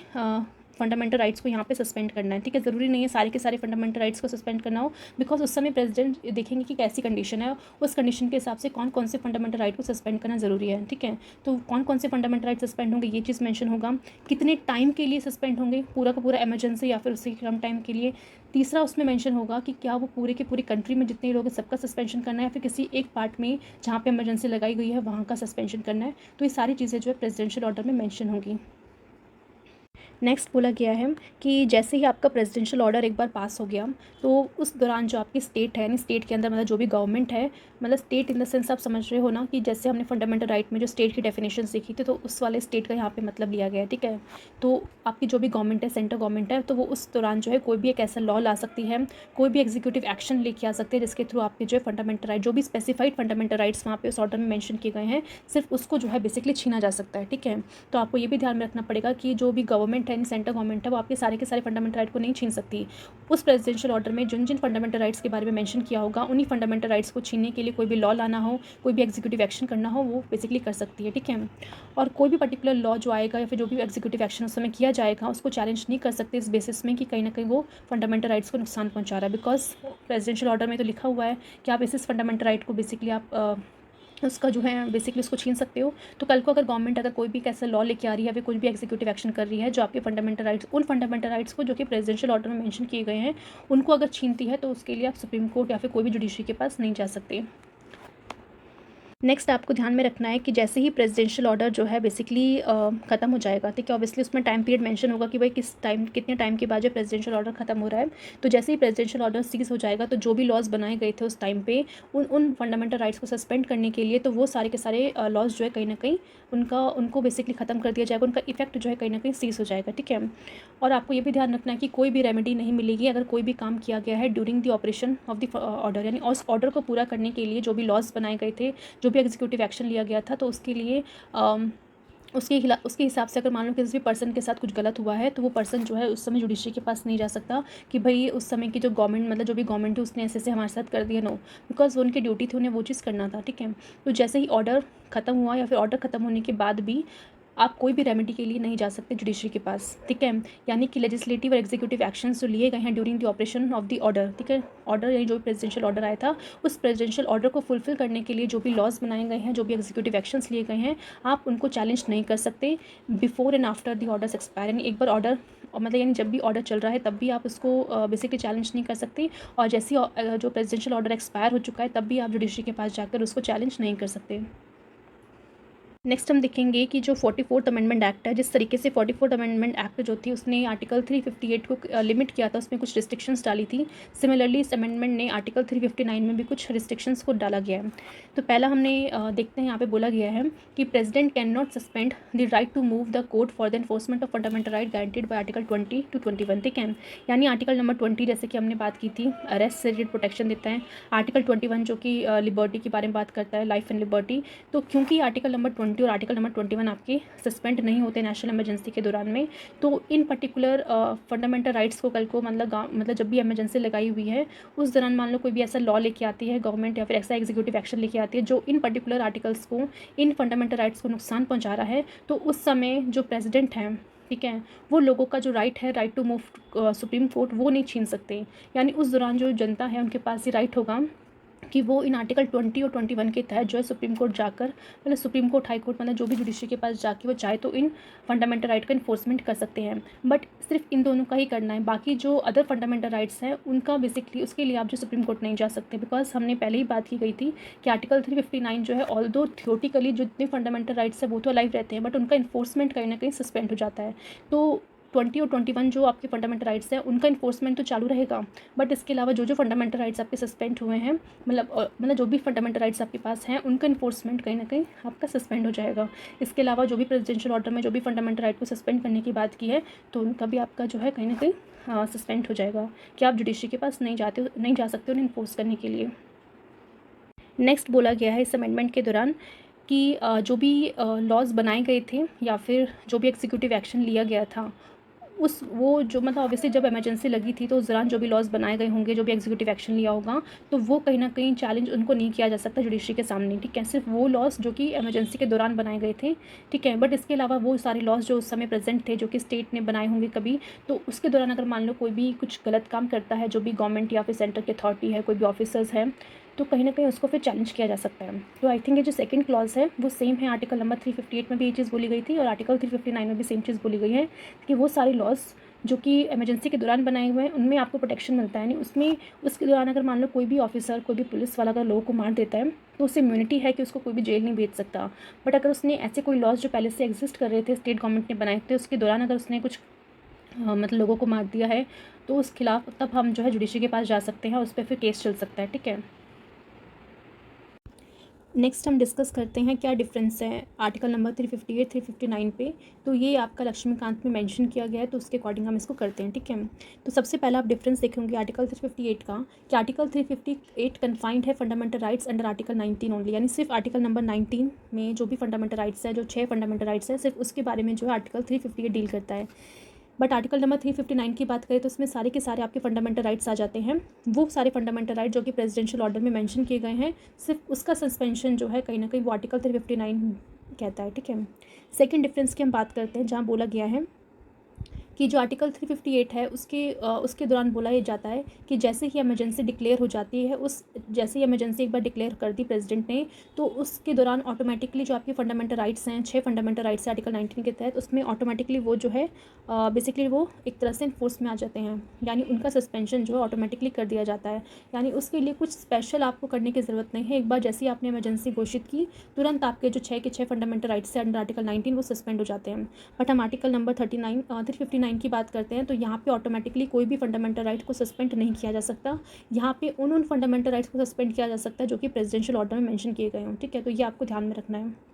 [SPEAKER 1] फंडामेंटल राइट्स को यहाँ पे सस्पेंड करना है, ठीक है। ज़रूरी नहीं है सारे के सारे फंडामेंटल राइट्स को सस्पेंड करना हो, बिकॉज उस समय प्रेसिडेंट देखेंगे कि कैसी कंडीशन है, उस कंडीशन के हिसाब से कौन कौन से फंडामेंटल राइट को सस्पेंड करना ज़रूरी है, ठीक है। तो कौन कौन से फंडामेंटल राइट सस्पेंड होंगे ये चीज़ मेंशन होगा, कितने टाइम के लिए सस्पेंड होंगे, पूरा का पूरा इमरजेंसी या फिर उससे कम टाइम के लिए। तीसरा उसमें मेंशन होगा कि क्या वो पूरे के पूरी कंट्री में जितने लोग हैं सबका सस्पेंशन करना है, या फिर किसी एक पार्ट में जहाँ पे इमरजेंसी लगाई गई है वहाँ का सस्पेंशन करना है। तो ये सारी चीज़ें जो है प्रेसिडेंशियल ऑर्डर में मेंशन होंगी। नेक्स्ट बोला गया है कि जैसे ही आपका प्रेसिडेंशियल ऑर्डर एक बार पास हो गया, तो उस दौरान जो आपकी स्टेट है, यानी स्टेट के अंदर मतलब जो भी गवर्नमेंट है, मतलब स्टेट इन द सेंस आप समझ रहे हो ना, कि जैसे हमने फंडामेंटल राइट में जो स्टेट की डेफिनेशन सीखी थी, तो उस वाले स्टेट का यहाँ पे मतलब लिया गया है, ठीक है। तो आपकी जो भी गवर्नमेंट है, सेंट्रल गवर्नमेंट है, तो वो उस दौरान जो है कोई भी एक ऐसा लॉ ला सकती है, कोई भी एग्जीक्यूटिव एक्शन लेके आ सकते हैं जिसके थ्रू आपके जो है फंडामेंटल राइट, जो भी स्पेसिफाइड फंडामेंटल राइट्स वहाँ पे उस ऑर्डर में मेंशन किए गए हैं, सिर्फ उसको जो है बेसिकली छीना जा सकता है, ठीक है। तो आपको ये भी ध्यान में रखना पड़ेगा कि जो भी गवर्नमेंट है, सेंट्रल गवर्नमेंट है, वो आपके सारे के सारे फंडामेंटल राइट को नहीं छीन सकती। उस प्रेसिडेंशियल ऑर्डर में जिन जिन फंडामेंटल राइट्स के बारे में मेंशन किया होगा, उन्हीं फंडामेंटल राइट्स को छीनने के लिए कोई भी लॉ लाना हो, कोई भी एग्जीक्यूटिव एक्शन करना हो, वो बेसिकली कर सकती है, ठीक है। और कोई भी पर्टिकुलर लॉ जो आएगा या फिर जो भी एग्जीक्यूटिव एक्शन उस समय किया जाएगा, उसको चैलेंज नहीं कर सकते इस बेसिस में कि कहीं ना कहीं वो फंडामेंटल राइट्स को नुकसान पहुंचा रहा है, बिकॉज प्रेसिडेंशियल ऑर्डर में तो लिखा हुआ है कि आप इस फंडामेंटल राइट को बेसिकली आप उसका जो है बेसिकली उसको छीन सकते हो। तो कल को अगर गवर्नमेंट अगर कोई भी कैसा लॉ लेके आ रही है, फिर कोई भी एग्जीक्यूटिव एक्शन कर रही है जो आपके फंडामेंटल राइट्स, उन फंडामेंटल राइट्स को जो कि प्रेसिडेंशियल ऑर्डर में मेंशन किए गए हैं, उनको अगर छीनती है, तो उसके लिए आप सुप्रीम कोर्ट या फिर कोई भी जुडिशरी के पास नहीं जा सकते। नेक्स्ट आपको ध्यान में रखना है कि जैसे ही प्रेसिडेंशियल ऑर्डर जो है बेसिकली ख़त्म हो जाएगा, ठीक है, ऑब्वियसली उसमें टाइम पीरियड मेंशन होगा कि भाई कितने टाइम के बाद जो प्रेसिडेंशियल ऑर्डर खत्म हो रहा है। तो जैसे ही प्रेसिडेंशियल ऑर्डर सीज हो जाएगा, तो जो भी लॉज बनाए गए थे उस टाइम पे उन फंडामेंटल राइट्स को सस्पेंड करने के लिए, तो वो सारे के सारे लॉज जो है कहीं ना कहीं उनको बेसिकली ख़त्म कर दिया जाएगा, उनका इफेक्ट जो है कहीं ना कहीं सीज हो जाएगा, ठीक है। और आपको ये भी ध्यान रखना है कि कोई भी रेमेडी नहीं मिलेगी अगर कोई भी काम किया गया है during the operation of the order, यानी उस ऑर्डर को पूरा करने के लिए जो भी लॉज बनाए गए थे, जो भी एग्जीक्यूटिव एक्शन लिया गया था, तो उसके लिए उसके हिसाब से अगर मान लो किसी भी पर्सन के साथ कुछ गलत हुआ है, तो वो पर्सन जो है उस समय जुडिशरी के पास नहीं जा सकता कि भाई उस समय की जो गवर्नमेंट मतलब जो भी गवर्नमेंट है उसने ऐसे हमारे साथ कर दिया, नो, बिकॉज वो उनकी ड्यूटी थी, उन्हें वो चीज़ करना था, ठीक है। तो जैसे ही ऑर्डर ख़त्म हुआ या फिर ऑर्डर ख़त्म होने के बाद भी आप कोई भी रेमेडी के लिए नहीं जा सकते जुडिशरी के पास, ठीक है। यानी कि लेजिस्लेटिव और एग्जीक्यूटिव एक्शंस जो लिए गए हैं during the operation of the order, ठीक है, ऑर्डर यानी जो प्रेसिडेंशियल ऑर्डर आया था उस प्रेसिडेंशियल ऑर्डर को फुलफिल करने के लिए जो भी लॉज बनाए गए हैं, जो भी एग्जीक्यूटिव एक्शंस लिए गए हैं, आप उनको चैलेंज नहीं कर सकते before and after the orders expire. यानी एक बार ऑर्डर मतलब यानी जब भी ऑर्डर चल रहा है तब भी आप उसको बेसिकली चैलेंज नहीं कर सकते, और जैसे ही जो प्रेसिडेंशियल ऑर्डर एक्सपायर हो चुका है तब भी आप जुडिशरी के पास जाकर उसको चैलेंज नहीं कर सकते। नेक्स्ट हम देखेंगे कि जो 44th अमेंडमेंट एक्ट है, जिस तरीके से 44th अमेंडमेंट एक्ट जो थी उसने आर्टिकल 358 को लिमिट किया था, उसमें कुछ रिस्ट्रिक्शंस डाली थी। सिमिलरली इस अमेंडमेंट ने आर्टिकल 359 में भी कुछ रिस्ट्रिक्शंस को डाला गया है। तो पहला हमने देखते हैं, यहाँ पे बोला गया है कि president can not suspend the right to move the court for the enforcement of fundamental right guaranteed by article 20 to 21, ठीक है। यानी आर्टिकल नंबर 20 जैसे कि हमने बात की थी, अरेस्ट से रिलेटेड प्रोटेक्शन देता है। आर्टिकल 21 जो कि लिबर्टी के बारे में बात करता है, लाइफ एंड लिबर्टी। तो क्योंकि आर्टिकल नंबर 20 और आर्टिकल नंबर 21 आपके सस्पेंड नहीं होते नेशनल इमरजेंसी के दौरान में, तो इन पर्टिकुलर फंडामेंटल राइट्स को कल को मतलब जब भी इमरजेंसी लगाई हुई है उस दौरान मान लो कोई भी ऐसा लॉ लेके आती है गवर्नमेंट, या फिर ऐसा एग्जीक्यूटिव एक्शन लेके आती है जो इन पर्टिकुलर आर्टिकल्स को, इन फंडामेंटल राइट्स को नुकसान पहुंचा रहा है, तो उस समय जो प्रेसिडेंट हैं, ठीक है, वो लोगों का जो राइट है, right to move supreme court, वो नहीं छीन सकते। यानी उस दौरान जो जनता है उनके पास ये राइट होगा कि वो इन आर्टिकल 20 और 21 के तहत जो है सुप्रीम कोर्ट जाकर, मतलब सुप्रीम कोर्ट, हाई कोर्ट, मतलब जो भी जुडिशरी के पास जाके वो चाहे तो इन फंडामेंटल राइट का इन्फोर्समेंट कर सकते हैं। बट सिर्फ इन दोनों का ही करना है, बाकी जो अदर फंडामेंटल राइट्स हैं उनका बेसिकली उसके लिए आप जो सुप्रीम कोर्ट नहीं जा सकते, बिकॉज हमने पहले ही बात की गई थी कि आर्टिकल 359 जो है, ऑल्दो थियोटिकली जो जितने फंडामेंटल राइट्स हैं वो तो अलाइव रहते हैं, बट उनका इन्फोर्समेंट कहीं ना कहीं सस्पेंड हो जाता है। तो 20 और 21 जो आपके फंडामेंटल राइट्स हैं उनका इन्फोर्समेंट तो चालू रहेगा, बट इसके अलावा जो फंडामेंटल राइट्स आपके सस्पेंड हुए हैं, मतलब जो भी फंडामेंटल राइट्स आपके पास हैं उनका इन्फोर्समेंट कहीं ना कहीं आपका सस्पेंड हो जाएगा। इसके अलावा जो भी प्रेसिडेंशियल ऑर्डर में जो भी फंडामेंटल राइट को सस्पेंड करने की बात की है तो उनका भी आपका जो है कहीं ना कहीं सस्पेंड हो जाएगा, कि आप जुडिशरी के पास नहीं जा सकते उन्हें इन्फोर्स करने के लिए। नेक्स्ट बोला गया है इस अमेंडमेंट के दौरान कि जो भी लॉज बनाए गए थे या फिर जो भी एग्जीक्यूटिव एक्शन लिया गया था, वो जो मतलब ऑब्वियसली जब इमरजेंसी लगी थी तो उस दौरान जो भी लॉज बनाए गए होंगे, जो भी एग्जीक्यूटिव एक्शन लिया होगा, तो वो कहीं ना कहीं चैलेंज उनको नहीं किया जा सकता जुडिशरी के सामने, ठीक है। सिर्फ वो लॉज जो कि इमरजेंसी के दौरान बनाए गए थे, ठीक है, बट इसके अलावा वो सारे लॉज जो उस समय प्रेजेंट थे, जो कि स्टेट ने बनाए होंगे कभी, तो उसके दौरान अगर मान लो कोई भी कुछ गलत काम करता है, जो भी गवर्नमेंट या फिर सेंटर की अथॉरिटी है, कोई भी ऑफिसर्स हैं, तो कहीं ना कहीं उसको फिर चैलेंज किया जा सकता है। तो आई थिंक ये जो सेकंड क्लॉज है वो सेम है, आर्टिकल नंबर 358 में भी ये चीज़ बोली गई थी और आर्टिकल 359 में भी सेम चीज़ बोली गई है कि वो सारे लॉज जो कि इमरजेंसी के दौरान बनाए हुए हैं उनमें आपको प्रोटेक्शन मिलता है। यानी उसमें उसके दौरान अगर मान लो कोई भी ऑफिसर, कोई भी पुलिस वाला अगर लोगों को मार देता है तो उससे इम्यूनिटी है कि उसको कोई भी जेल नहीं भेज सकता। बट अगर उसने ऐसे कोई लॉज जो पहले से एग्जिस्ट कर रहे थे, स्टेट गवर्नमेंट ने बनाए थे, उसके दौरान अगर उसने कुछ मतलब लोगों को मार दिया है तो उस खिलाफ तब हम जो है जुडिशरी के पास जा सकते हैं, उस पर फिर केस चल सकता है, ठीक है। नेक्स्ट हम डिस्कस करते हैं क्या डिफरेंस है आर्टिकल नंबर 358 359 पे। तो ये आपका लक्ष्मीकांत में मेंशन किया गया है, तो उसके अकॉर्डिंग हम इसको करते हैं, ठीक है। तो सबसे पहला आप डिफरेंस देखेंगे आर्टिकल 358 का, कि आर्टिकल 358 कन्फाइंड है fundamental rights under article 19 only, यानी सिर्फ आर्टिकल नंबर 19 में जो भी फंडामेंटल राइट्स है, जो 6 फंडामेंटल राइट्स है, सिर्फ उसके बारे में जो है आर्टिकल 358 डील करता है। बट आर्टिकल नंबर 359 की बात करें तो उसमें सारे के सारे आपके फंडामेंटल राइट्स आ जाते हैं। वो सारे फंडामेंटल राइट जो कि प्रेसिडेंशियल ऑर्डर में मेंशन किए गए हैं, सिर्फ उसका सस्पेंशन जो है कहीं ना कहीं वो आर्टिकल 359 कहता है, ठीक है। सेकंड डिफरेंस की हम बात करते हैं, जहाँ बोला गया है कि जो आर्टिकल 358 है उसके दौरान बोला ये जाता है कि जैसे ही इमरजेंसी डिक्लेयर हो जाती है, जैसे ही इमरजेंसी एक बार डिक्लेयर कर दी प्रेसिडेंट ने, तो उसके दौरान ऑटोमेटिकली जो आपके फंडामेंटल राइट्स हैं, 6 फंडामेंटल राइट्स हैं आर्टिकल 19 के तहत, उसमें ऑटोमेटिकली वो जो है बेसिकली वो एक तरह से इन्फोर्स में आ जाते हैं, यानी उनका सस्पेंशन जो है ऑटोमेटिकली कर दिया जाता है। यानी उसके लिए कुछ स्पेशल आपको करने की ज़रूरत नहीं है। एक बार जैसे ही आपने इमरजेंसी घोषित की, तुरंत आपके जो 6 के 6 फंडामेंटल राइट्स हैं अंडर आर्टिकल 19 वो सस्पेंड हो जाते हैं। बट हम आर्टिकल नंबर 359 की बात करते हैं तो यहाँ पे ऑटोमेटिकली कोई भी फंडामेंटल राइट को सस्पेंड नहीं किया जा सकता। यहाँ पे उन फंडामेंटल राइट्स को सस्पेंड किया जा सकता है जो कि प्रेसिडेंशियल ऑर्डर में मेंशन किए गए हों, ठीक है। तो ये आपको ध्यान में रखना है।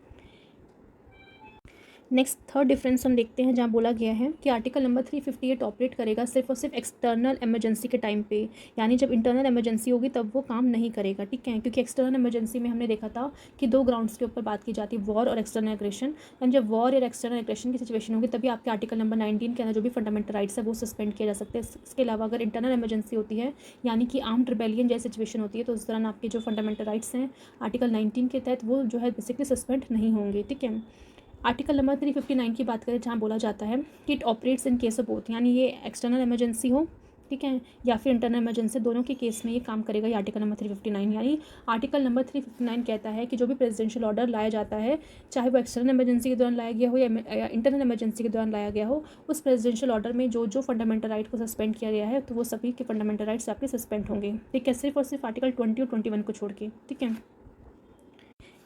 [SPEAKER 1] नेक्स्ट थर्ड डिफरेंस हम देखते हैं, जहाँ बोला गया है कि आर्टिकल नंबर 358 ऑपरेट करेगा सिर्फ और सिर्फ एक्सटर्नल इमरजेंसी के टाइम पे, यानी जब इंटरनल इमरजेंसी होगी तब वो काम नहीं करेगा, ठीक है। क्योंकि एक्सटर्नल इमरजेंसी में हमने देखा था कि 2 ग्राउंड्स के ऊपर बात की जाती है, वॉर और एक्सटर्नल एग्रेशन। एंड जब वॉर या एक्सटर्नल एग्रेशन की सिचुएशन होगी तभी आपके आर्टिकल नंबर 19 के अंदर जो भी फंडामेंटल राइट्स है वो सस्पेंड किया जा सकते हैं। इसके अलावा अगर इंटरनल इमरजेंसी होती है, यानी कि आर्म्ड रिबेलियन जैसी सिचुएशन होती है, तो उस दौरान आपके जो फंडामेंटल राइट्स हैं आर्टिकल 19 के तहत वो जो है बेसिकली सस्पेंड नहीं होंगे, ठीक है। आर्टिकल नंबर 359 की बात करें, जहाँ बोला जाता है कि it operates in case of both, यानी ये एक्सटर्नल इमरजेंसी हो, ठीक है, या फिर इंटरनल इमरजेंसी, दोनों के केस में ये काम करेगा ये आर्टिकल नंबर 359। यानी आर्टिकल नंबर 359 कहता है कि जो भी प्रेसिडेंशियल ऑर्डर लाया जाता है, चाहे वो एक्सटर्नल इमरजेंसी के दौरान लाया गया हो या इंटरनल इमरजेंसी के दौरान लाया गया हो, उस प्रेसिडेंशियल ऑर्डर में जो जो फंडामेंटल राइट को सस्पेंड किया गया है, तो वो सभी के फंडामेंटल राइट्स आपके सस्पेंड होंगे, ठीक है, सिर्फ और सिर्फ आर्टिकल 20 और 21 को छोड़ के, ठीक है।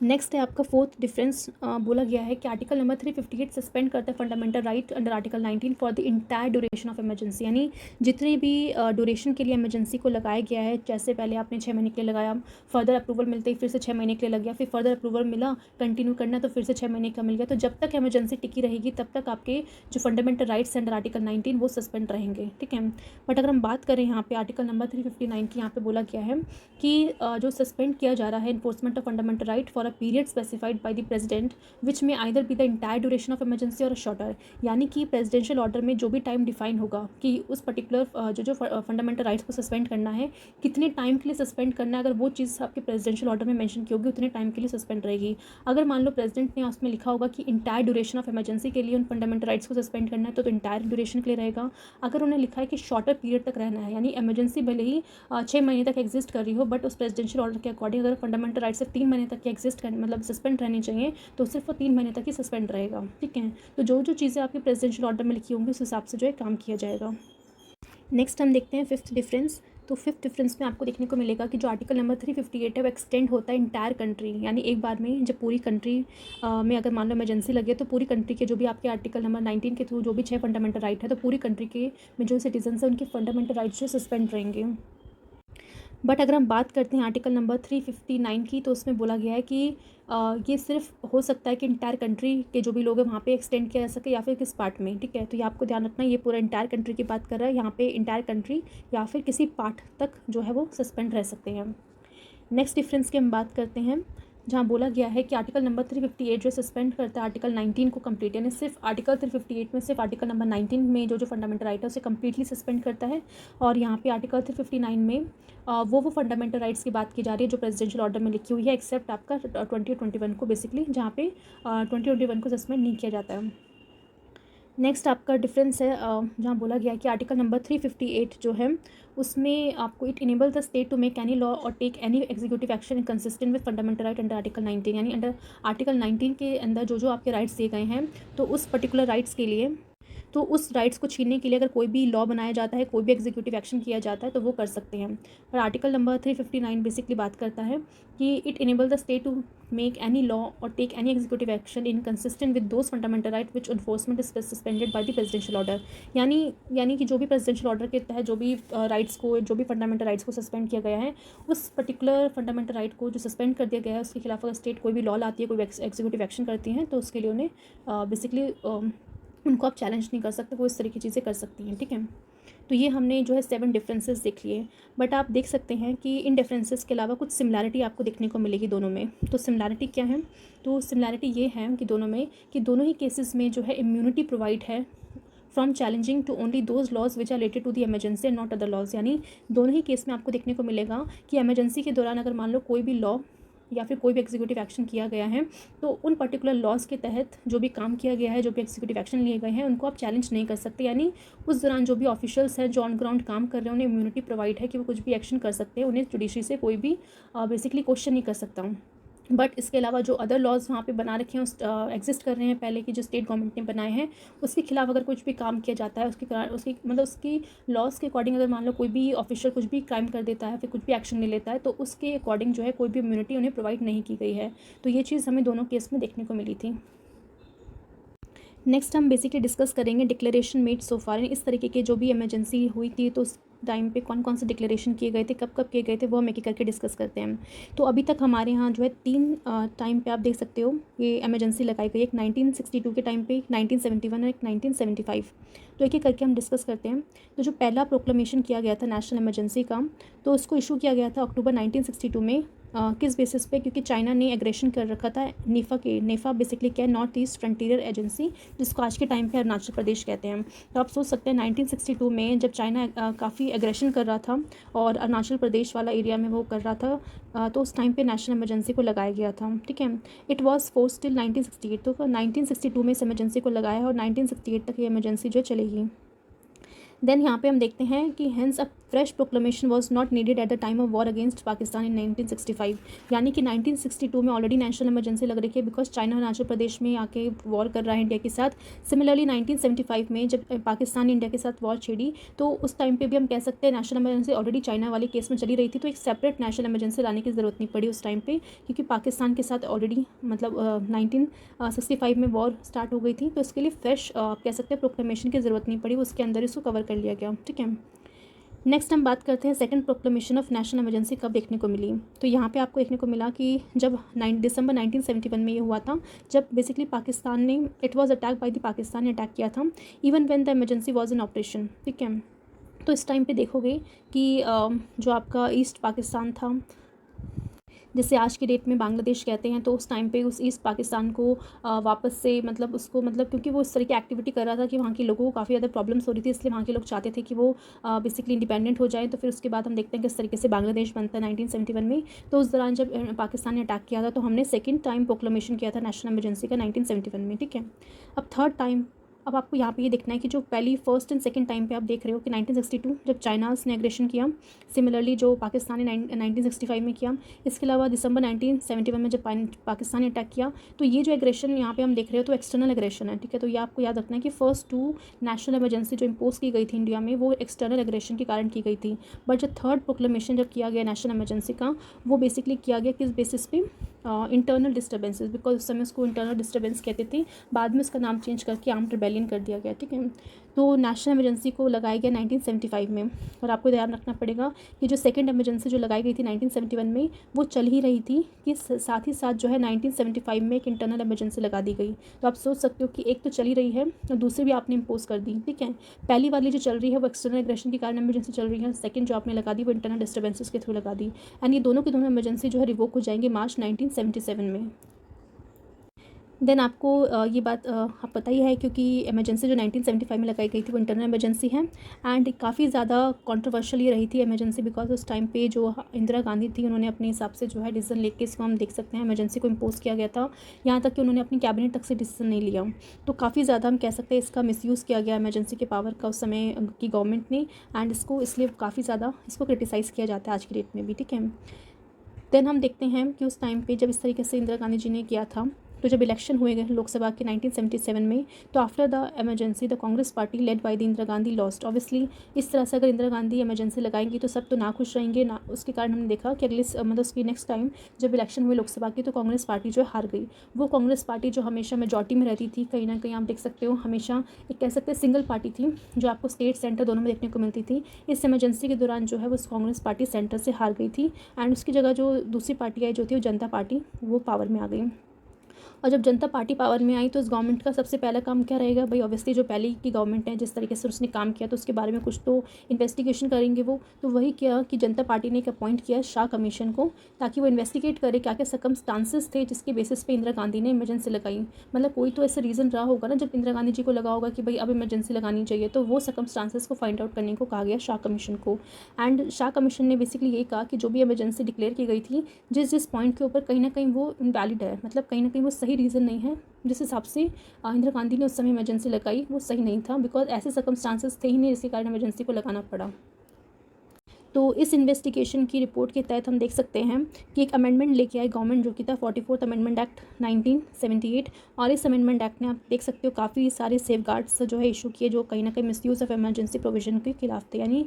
[SPEAKER 1] नेक्स्ट है आपका फोर्थ डिफरेंस, बोला गया है कि आर्टिकल नंबर 358 सस्पेंड करता है fundamental right under article 19 for the entire duration of emergency, यानी जितने भी ड्यूरेशन के लिए इमरजेंसी को लगाया गया है, जैसे पहले आपने 6 महीने के लिए लगाया, फर्दर अप्रूवल मिलते ही फिर से 6 महीने के लिए लग गया, फिर फर्दर अप्रूवल मिला, कंटिन्यू करना तो फिर से 6 महीने का मिल गया, तो जब तक इमरजेंसी टिकी रहेगी तब तक आपके जो फंडामेंटल राइट्स अंडर आर्टिकल 19 वो सस्पेंड रहेंगे, ठीक है। बट अगर हम बात करें यहाँ पे आर्टिकल नंबर 359 की, यहाँ पे बोला गया है कि जो सस्पेंड किया जा रहा है enforcement of fundamental right for a period specified by the president which में either be the entire duration of emergency और शॉर्टर, यानी कि प्रेसिडेंशियल ऑर्डर में जो भी टाइम डिफाइन होगा कि उस पर्टिकुलर जो फंडामेंटल राइट्स को सस्पेंड करना है, कितने टाइम के लिए सस्पेंड करना है, अगर वो चीज़ आपके प्रेसिडेंशियल ऑर्डर में मेंशन की होगी उतने टाइम के लिए सस्पेंड रहेगी। अगर मान लो प्रेसिडेंट ने उसमें लिखा होगा कि इंटायर ड्यूरेशन ऑफ इमरजेंसी के लिए उन फंडामेंटल राइट्स को सस्पेंड करना है, तो इंटायर ड्यूरेशन के लिए रहेगा। अगर उन्हें लिखा है कि शॉर्टर पीरियड तक रहना है, यानी इमरजेंसी भले ही 6 महीने तक एग्जिस्ट कर रही हो, बट उस प्रेसिडेंशियल ऑर्डर के अकॉर्डिंग अगर फंडामेंटल राइट सिर्फ 3 महीने तक एग्जिस्ट कर मतलब सस्पेंड रहनी चाहिए, तो सिर्फ वो 3 महीने तक ही सस्पेंड रहेगा, ठीक है। तो जो जो चीज़ें आपके प्रेसिडेंशियल ऑर्डर में लिखी होंगी उस हिसाब से जो है काम किया जाएगा। नेक्स्ट हम देखते हैं फिफ्थ डिफरेंस। तो फिफ्थ डिफरेंस में आपको देखने को मिलेगा कि जो आर्टिकल नंबर 358 है वो एक्सटेंड होता है इंटायर कंट्री, यानी एक बार में जब पूरी कंट्री में अगर मान लो इमरजेंसी लगे तो पूरी कंट्री के जो भी आपके आर्टिकल नंबर 19 के थ्रू जो भी 6 फंडामेंटल राइट है, तो पूरी कंट्री के में जो सिटीजन है उनके फंडामेंटल राइट्स जो सस्पेंड रहेंगे। बट अगर हम बात करते हैं आर्टिकल नंबर 359 की, तो उसमें बोला गया है कि ये सिर्फ हो सकता है कि इंटायर कंट्री के जो भी लोग हैं वहाँ पे एक्सटेंड किया जा सके या फिर किस पार्ट में, ठीक है। तो ये आपको ध्यान रखना है, ये पूरा इंटायर कंट्री की बात कर रहा है, यहाँ पे इंटायर कंट्री या फिर किसी पार्ट तक जो है वो सस्पेंड रह सकते हैं। नेक्स्ट डिफरेंस की हम बात करते हैं, जहाँ बोला गया है कि आर्टिकल नंबर 358 जो सस्पेंड करता है आर्टिकल 19 को कंप्लीट, यानी सिर्फ आर्टिकल 358 में सिर्फ आर्टिकल नंबर 19 में जो जो फंडामेंटल राइट है उसे कम्प्लीटली सस्पेंड करता है। और यहाँ पे आर्टिकल 359 में वो फंडामेंटल राइट्स की बात की जा रही है जो प्रेसिडेंशियल ऑर्डर में लिखी हुई है, एक्सेप्ट आपका 2021 को, बेसिकली जहाँ पे 2021 को सस्पेंड नहीं किया जाता है। नेक्स्ट आपका डिफरेंस है, जहाँ बोला गया कि आर्टिकल नंबर 358 जो है उसमें आपको it enable the state to make any law और take any executive action consistent with fundamental right under article 19, यानी अंडर आर्टिकल 19 के अंदर जो जो आपके राइट्स दिए गए हैं, तो उस पर्टिकुलर राइट्स के लिए, तो उस राइट्स को छीनने के लिए अगर कोई भी लॉ बनाया जाता है, कोई भी एग्जीक्यूटिव एक्शन किया जाता है, तो वो कर सकते हैं। पर आर्टिकल नंबर 359 बेसिकली बात करता है कि it enable the state to make any law और take any executive action in consistent with those fundamental right which enforcement is suspended by the presidential order, यानी कि जो भी प्रेसिडेंशियल ऑर्डर के तहत जो भी राइट्स को, जो भी फंडामेंटल राइट्स को सस्पेंड किया गया है, उस पर्टिकुलर फंडामेंटल राइट को जो सस्पेंड कर दिया गया है उसके खिलाफ अगर स्टेट कोई भी लॉ लाती है, कोई एग्जीक्यूटिव एक्शन करती हैं, तो उसके लिए उन्हें बेसिकली उनको आप चैलेंज नहीं कर सकते, वो इस तरह की चीज़ें कर सकती हैं, ठीक है। तो ये हमने जो है 7 डिफरेंसेस देख लिए। बट आप देख सकते हैं कि इन डिफरेंसेस के अलावा कुछ सिमिलैरिटी आपको देखने को मिलेगी दोनों में। तो सिमिलैरिटी क्या है? तो सिमिलैरिटी ये है कि दोनों में, कि दोनों ही केसेस में जो है इम्यूनिटी प्रोवाइड है from challenging to only those laws which are related to the emergency and not other laws, यानी दोनों ही केस में आपको देखने को मिलेगा कि इमरजेंसी के दौरान अगर मान लो कोई भी लॉ या फिर कोई भी एग्जीक्यूटिव एक्शन किया गया है, तो उन पर्टिकुलर लॉज के तहत जो भी काम किया गया है, जो भी एग्जीक्यूटिव एक्शन लिए गए हैं, उनको आप चैलेंज नहीं कर सकते, यानी उस दौरान जो भी ऑफिशियल्स हैं जो ऑन ग्राउंड काम कर रहे हैं उन्हें इम्यूनिटी प्रोवाइड है कि वो कुछ भी एक्शन कर सकते हैं, उन्हें जुडिशरी से कोई भी बेसिकली क्वेश्चन नहीं कर सकता। बट इसके अलावा जो अदर लॉज वहाँ पे बना रखे हैं, उस एग्जिस्ट कर रहे हैं पहले की जो स्टेट गवर्नमेंट ने बनाए हैं, उसके खिलाफ अगर कुछ भी काम किया जाता है, उसकी लॉज के अकॉर्डिंग अगर मान लो कोई भी ऑफिशियल कुछ भी क्राइम कर देता है, फिर कुछ भी एक्शन ले लेता है, तो उसके अकॉर्डिंग जो है कोई भी इम्यूनिटी उन्हें प्रोवाइड नहीं की गई है। तो ये चीज़ हमें दोनों केस में देखने को मिली थी। नेक्स्ट हम बेसिकली डिस्कस करेंगे डिक्लेरेशन मेड सो फार, इस तरीके के जो भी इमरजेंसी हुई थी तो उस टाइम पे कौन कौन से डिक्लेरेशन किए गए थे, कब कब किए गए थे, वो हम एक एक करके डिस्कस करते हैं। तो अभी तक हमारे यहाँ जो है 3 टाइम पे आप देख सकते हो ये इमरजेंसी लगाई गई, एक 1962 के टाइम पे, 1971 और एक 1975। तो एक एक करके हम डिस्कस करते हैं। तो जो पहला प्रोक्लेमेशन किया गया था नेशनल इमरजेंसी का, तो उसको इशू किया गया था अक्टूबर 1962 में किस बेसिस पे, क्योंकि चाइना ने एग्रेशन कर रखा था नेफा बेसिकली क्या है, नॉर्थ ईस्ट फ्रंटियर एजेंसी, जिसको आज के टाइम पे अरुणाचल प्रदेश कहते हैं। तो आप सोच सकते हैं 1962 में जब चाइना काफ़ी एग्रेशन कर रहा था और अरुणाचल प्रदेश वाला एरिया में वो कर रहा था, तो उस टाइम पे नेशनल इमरजेंसी को लगाया गया था। ठीक है, इट वाज फोर्स टिल 1968, तो 1962 में इस इमरजेंसी को लगाया और 1968 तक ये इमरजेंसी जो चलेगी। देन यहाँ पे हम देखते हैं कि hence a fresh proclamation was not needed at the time of war against Pakistan in 1965, यानी कि 1962 में ऑलरेडी नेशनल इमरजेंसी लग रही है बिकॉज चाइना अरुणाचल प्रदेश में आके वॉर कर रहा है इंडिया के साथ। सिमिलरली 1975 में जब पाकिस्तान ने इंडिया के साथ वॉर छेड़ी, तो उस टाइम पे भी हम कह सकते हैं नेशनल इमरजेंसी ऑलरेडी चाइना वाले केस में चली रही थी, तो एक सेपरेट नेशनल इमरजेंसी लाने की ज़रूरत नहीं पड़ी उस टाइम पे, क्योंकि पाकिस्तान के साथ ऑलरेडी मतलब 1965 में वॉर स्टार्ट हो गई थी। तो इसके लिए फ्रेश आप कह सकते हैं प्रोक्लेमेशन की ज़रूरत नहीं पड़ी, उसके अंदर इसको कवर कर लिया गया। ठीक है, नेक्स्ट हम बात करते हैं second proclamation of national emergency कब देखने को मिली। तो यहाँ पे आपको देखने को मिला कि जब 9 दिसंबर 1971 में ये हुआ था, जब बेसिकली पाकिस्तान ने, it was attack by the Pakistan ने अटैक किया था even when the emergency was in operation. ठीक है, तो इस टाइम पे देखोगे कि जो आपका ईस्ट पाकिस्तान था, जिसे आज की डेट में बांग्लादेश कहते हैं, तो उस टाइम पे उस ईस्ट पाकिस्तान को वापस से मतलब उसको मतलब क्योंकि वो इस तरह की एक्टिविटी कर रहा था कि वहाँ के लोगों को काफ़ी ज़्यादा प्रॉब्लम्स हो रही थी, इसलिए वहाँ के लोग चाहते थे कि वो बेसिकली इंडिपेंडेंट हो जाए। तो फिर उसके बाद हम देखते हैं किस तरीके से बांग्लादेश बनता है 1971 में। तो उस दौरान जब पाकिस्तान ने अटैक किया था, तो हमने सेकेंड टाइम प्रोक्लेमेशन किया था नेशनल इमरजेंसी का 1971 में। ठीक है, अब थर्ड टाइम, अब आपको यहाँ पे ये देखना है कि जो पहली फर्स्ट एंड सेकंड टाइम पे आप देख रहे हो कि 1962 जब चाइनास ने एग्रेशन किया, सिमिलरली जो पाकिस्तान ने 1965 में किया, इसके अलावा दिसंबर 1971 में जब पाकिस्तान ने अटैक किया। तो ये जो एग्रेशन यहाँ पे हम देख रहे हो तो एक्सटर्नल एग्रेशन है। ठीक है, तो ये आपको याद रखना है कि फर्स्ट 2 नेशनल इमरजेंसी जो इम्पोज की गई थी इंडिया में, वो एक्सटर्नल एग्रेशन के कारण की गई थी। बट जो थर्ड प्रोक्लेमेशन जब किया गया नेशनल इमरजेंसी का, वो बेसिकली किया गया किस बेसिस पे, इंटरनल डिस्टर्बेंसेस, बिकॉज उस समय उसको इंटरनल डिस्टर्बेंस कहते थे, बाद में उसका नाम चेंज करके आर्म्ड रिबेलियन कर दिया गया। ठीक है, तो नेशनल इमरजेंसी को लगाया गया 1975 में। और आपको ध्यान रखना पड़ेगा कि जो सेकंड इमरजेंसी जो लगाई गई थी 1971 में, वो चल ही रही थी कि साथ ही साथ जो है 1975 में एक इंटरनल इमरजेंसी लगा दी गई। तो आप सोच सकते हो कि एक तो चली रही है और दूसरी भी आपने इम्पोज कर दी। ठीक है, पहली वाली जो चल रही है वो एक्सटर्नल एग्रेशन के कारण इमरजेंसी चल रही है, सेकंड जो आपने लगा दी वो इंटरनल डिस्टर्बेंसेस के थ्रू लगा दी, एंड ये दोनों की दोनों इमरजेंसी जो है रिवोक हो जाएंगे मार्च 1977 में। देन आपको ये बात आप पता ही है, क्योंकि इमरजेंसी जो 1975 में लगाई गई थी वो इंटरनल इमरजेंसी है, एंड काफ़ी ज़्यादा कंट्रोवर्शियल ये रही थी इमरजेंसी, बिकॉज उस टाइम पे जो इंदिरा गांधी थी उन्होंने अपने हिसाब से जो है डिसीजन लेके इसको हम देख सकते हैं इमरजेंसी को इम्पोज किया गया था, यहाँ तक कि उन्होंने अपनी कैबिनेट तक से डिसीजन नहीं लिया। तो काफ़ी ज़्यादा हम कह सकते हैं इसका मिसयूज़ किया गया इमरजेंसी के पावर का उस समय की गवर्नमेंट ने, एंड इसको इसलिए काफ़ी ज़्यादा इसको क्रिटिसाइज़ किया जाता है आज की डेट में भी। ठीक है, देन हम देखते हैं कि उस टाइम पे जब इस तरीके से इंदिरा गांधी जी ने किया था, तो जब इलेक्शन हुए गए लोकसभा के 1977 में, तो after the emergency the Congress party led by the Indira Gandhi lost. Obviously इस तरह से अगर इंदिरा गांधी इमरजेंसी लगाएंगी तो सब तो ना खुश रहेंगे ना, उसके कारण हमने देखा कि अगले मतलब उसकी नेक्स्ट टाइम जब इलेक्शन हुए लोकसभा की, तो कांग्रेस पार्टी जो हार गई। वो कांग्रेस पार्टी जो हमेशा मेजॉरिटी में रहती थी, कहीं ना कहीं आप देख सकते हो हमेशा एक कह सकते हैं सिंगल पार्टी थी जो आपको स्टेट सेंटर दोनों में देखने को मिलती थी। इस इमरजेंसी के दौरान जो है वो कांग्रेस पार्टी सेंटर से हार गई थी, एंड उसकी जगह जो दूसरी पार्टी आई जो थी वो जनता पार्टी, वो पावर में आ गई। और जब जनता पार्टी पावर में आई तो इस गवर्नमेंट का सबसे पहला काम क्या रहेगा भाई, ऑब्वियसली जो पहले की गवर्नमेंट है जिस तरीके से उसने काम किया तो उसके बारे में कुछ तो इन्वेस्टिगेशन करेंगे वो। तो वही किया कि जनता पार्टी ने एक अपॉइंट किया शाह कमीशन को, ताकि वो इन्वेस्टिगेट करे क्या क्या सर्कमस्टांसेस थे जिसके बेसिस पे इंदिरा गांधी ने इमरजेंसी लगाई। मतलब कोई तो ऐसा रीज़न रहा होगा ना जब इंदिरा गांधी जी को लगा होगा कि भाई अब इमरजेंसी लगानी चाहिए, तो वो सर्कमस्टांसेस को फाइंड आउट करने को कहा गया शाह कमीशन को। एंड शाह कमीशन ने बेसिकली ये कहा कि जो भी इमरजेंसी डिक्लेयर की गई थी, जिस जिस पॉइंट के ऊपर कहीं ना कहीं वो इनवैलिड है, मतलब कहीं ना कहीं वो सही रीज़न नहीं है जिस हिसाब से इंदिरा गांधी ने उस समय इमरजेंसी लगाई, वो सही नहीं था, बिकॉज ऐसे सर्कमस्टांसेस थे ही नहीं जिसके कारण इमरजेंसी को लगाना पड़ा। तो इस इन्वेस्टिगेशन की रिपोर्ट के तहत हम देख सकते हैं कि एक अमेंडमेंट लेके आई गवर्नमेंट, जो कि था 44th अमेंडमेंट एक्ट 1978। और इस अमेंडमेंट एक्ट ने आप देख सकते हो काफ़ी सारे सेफगार्ड्स जो है इशू किए जो कहीं ना कहीं मिसयूज़ ऑफ इमरजेंसी प्रोविजन के खिलाफ थे। यानी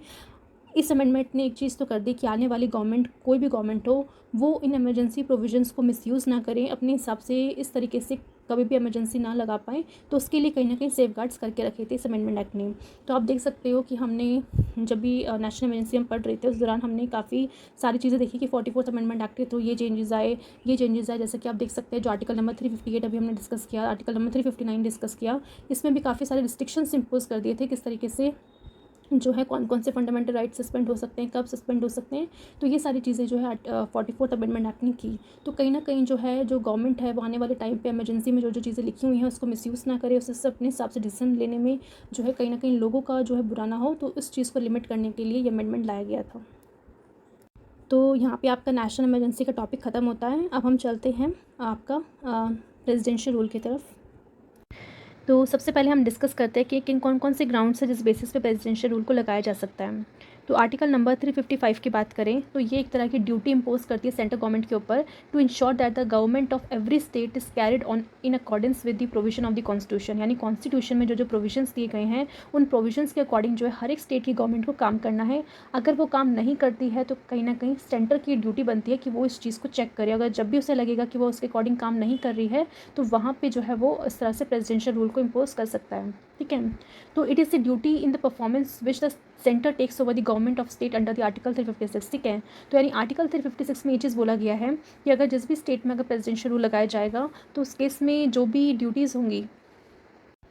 [SPEAKER 1] इस अमेंडमेंट ने एक चीज़ तो कर दी कि आने वाली गवर्नमेंट, कोई भी गवर्नमेंट हो, वो इन इमरजेंसी प्रोविजंस को मिसयूज़ ना करें अपने हिसाब से, इस तरीके से कभी भी इमरजेंसी ना लगा पाए। तो उसके लिए कहीं ना कहीं सेफगार्ड्स करके रखे थे इस अमेंडमेंट एक्ट ने। तो आप देख सकते हो कि हमने जब भी नेशनल इमरजेंसी हम पढ़ रहे थे उस दौरान हमने काफ़ी सारी चीज़ें देखी कि 44th अमेंडमेंट एक्ट के थ्रू ये चेंजेस आए, जैसे कि आप देख सकते हैं जो आर्टिकल नंबर 358 अभी हमने डिस्कस किया, आर्टिकल नंबर 359 डिस्कस किया, इसमें भी काफ़ी सारे रिस्ट्रिक्शंस इम्पोज कर दिए थे किस तरीके से जो है कौन कौन से फंडामेंटल राइट्स सस्पेंड हो सकते हैं, कब सस्पेंड हो सकते हैं। तो ये सारी चीज़ें जो है 44th अमेंडमेंट एक्ट ने की। तो कहीं ना कहीं जो है जो गवर्नमेंट है वो आने वाले टाइम पे इमरजेंसी में जो जो चीज़ें लिखी हुई हैं उसको मिसयूज़ ना करे, उससे अपने हिसाब से डिसीजन लेने में जो है कहीं ना कहीं लोगों का जो है बुरा ना हो, तो इस चीज़ को लिमिट करने के लिए ये अमेंडमेंट लाया गया था। तो यहाँ पे आपका नेशनल इमरजेंसी का टॉपिक ख़त्म होता है। अब हम चलते हैं आपका प्रेसिडेंशियल रूल की तरफ। तो सबसे पहले हम डिस्कस करते हैं कि किन कौन कौन से ग्राउंड्स है जिस बेसिस पे प्रेसिडेंशियल रूल को लगाया जा सकता है। तो आर्टिकल नंबर 355 की बात करें तो ये एक तरह की ड्यूटी इंपोज करती है सेंट्रल गवर्नमेंट के ऊपर to ensure that the government of every state is carried on in accordance with the provision of the constitution. यानी कॉन्स्टिट्यूशन में जो जो प्रोविजंस दिए गए हैं उन प्रोविजंस के अकॉर्डिंग जो है हर एक स्टेट की गवर्नमेंट को काम करना है। अगर वो काम नहीं करती है तो कहीं ना कहीं सेंटर की ड्यूटी बनती है कि वो इस चीज़ को चेक करे। अगर जब भी उसे लगेगा कि वो उसके अकॉर्डिंग काम नहीं कर रही है तो वहाँ पर जो है वो इस तरह से प्रेसिडेंशियल रूल को इम्पोज कर सकता है। ठीक है, तो it is the duty in the performance which the centre takes over the government of state under the article 356। ठीक है, तो यानी आर्टिकल 356 में ये चीज़ बोला गया है कि अगर जिस भी स्टेट में अगर प्रेसिडेंशियल रूल लगाया जाएगा तो उस केस में जो भी ड्यूटीज़ होंगी,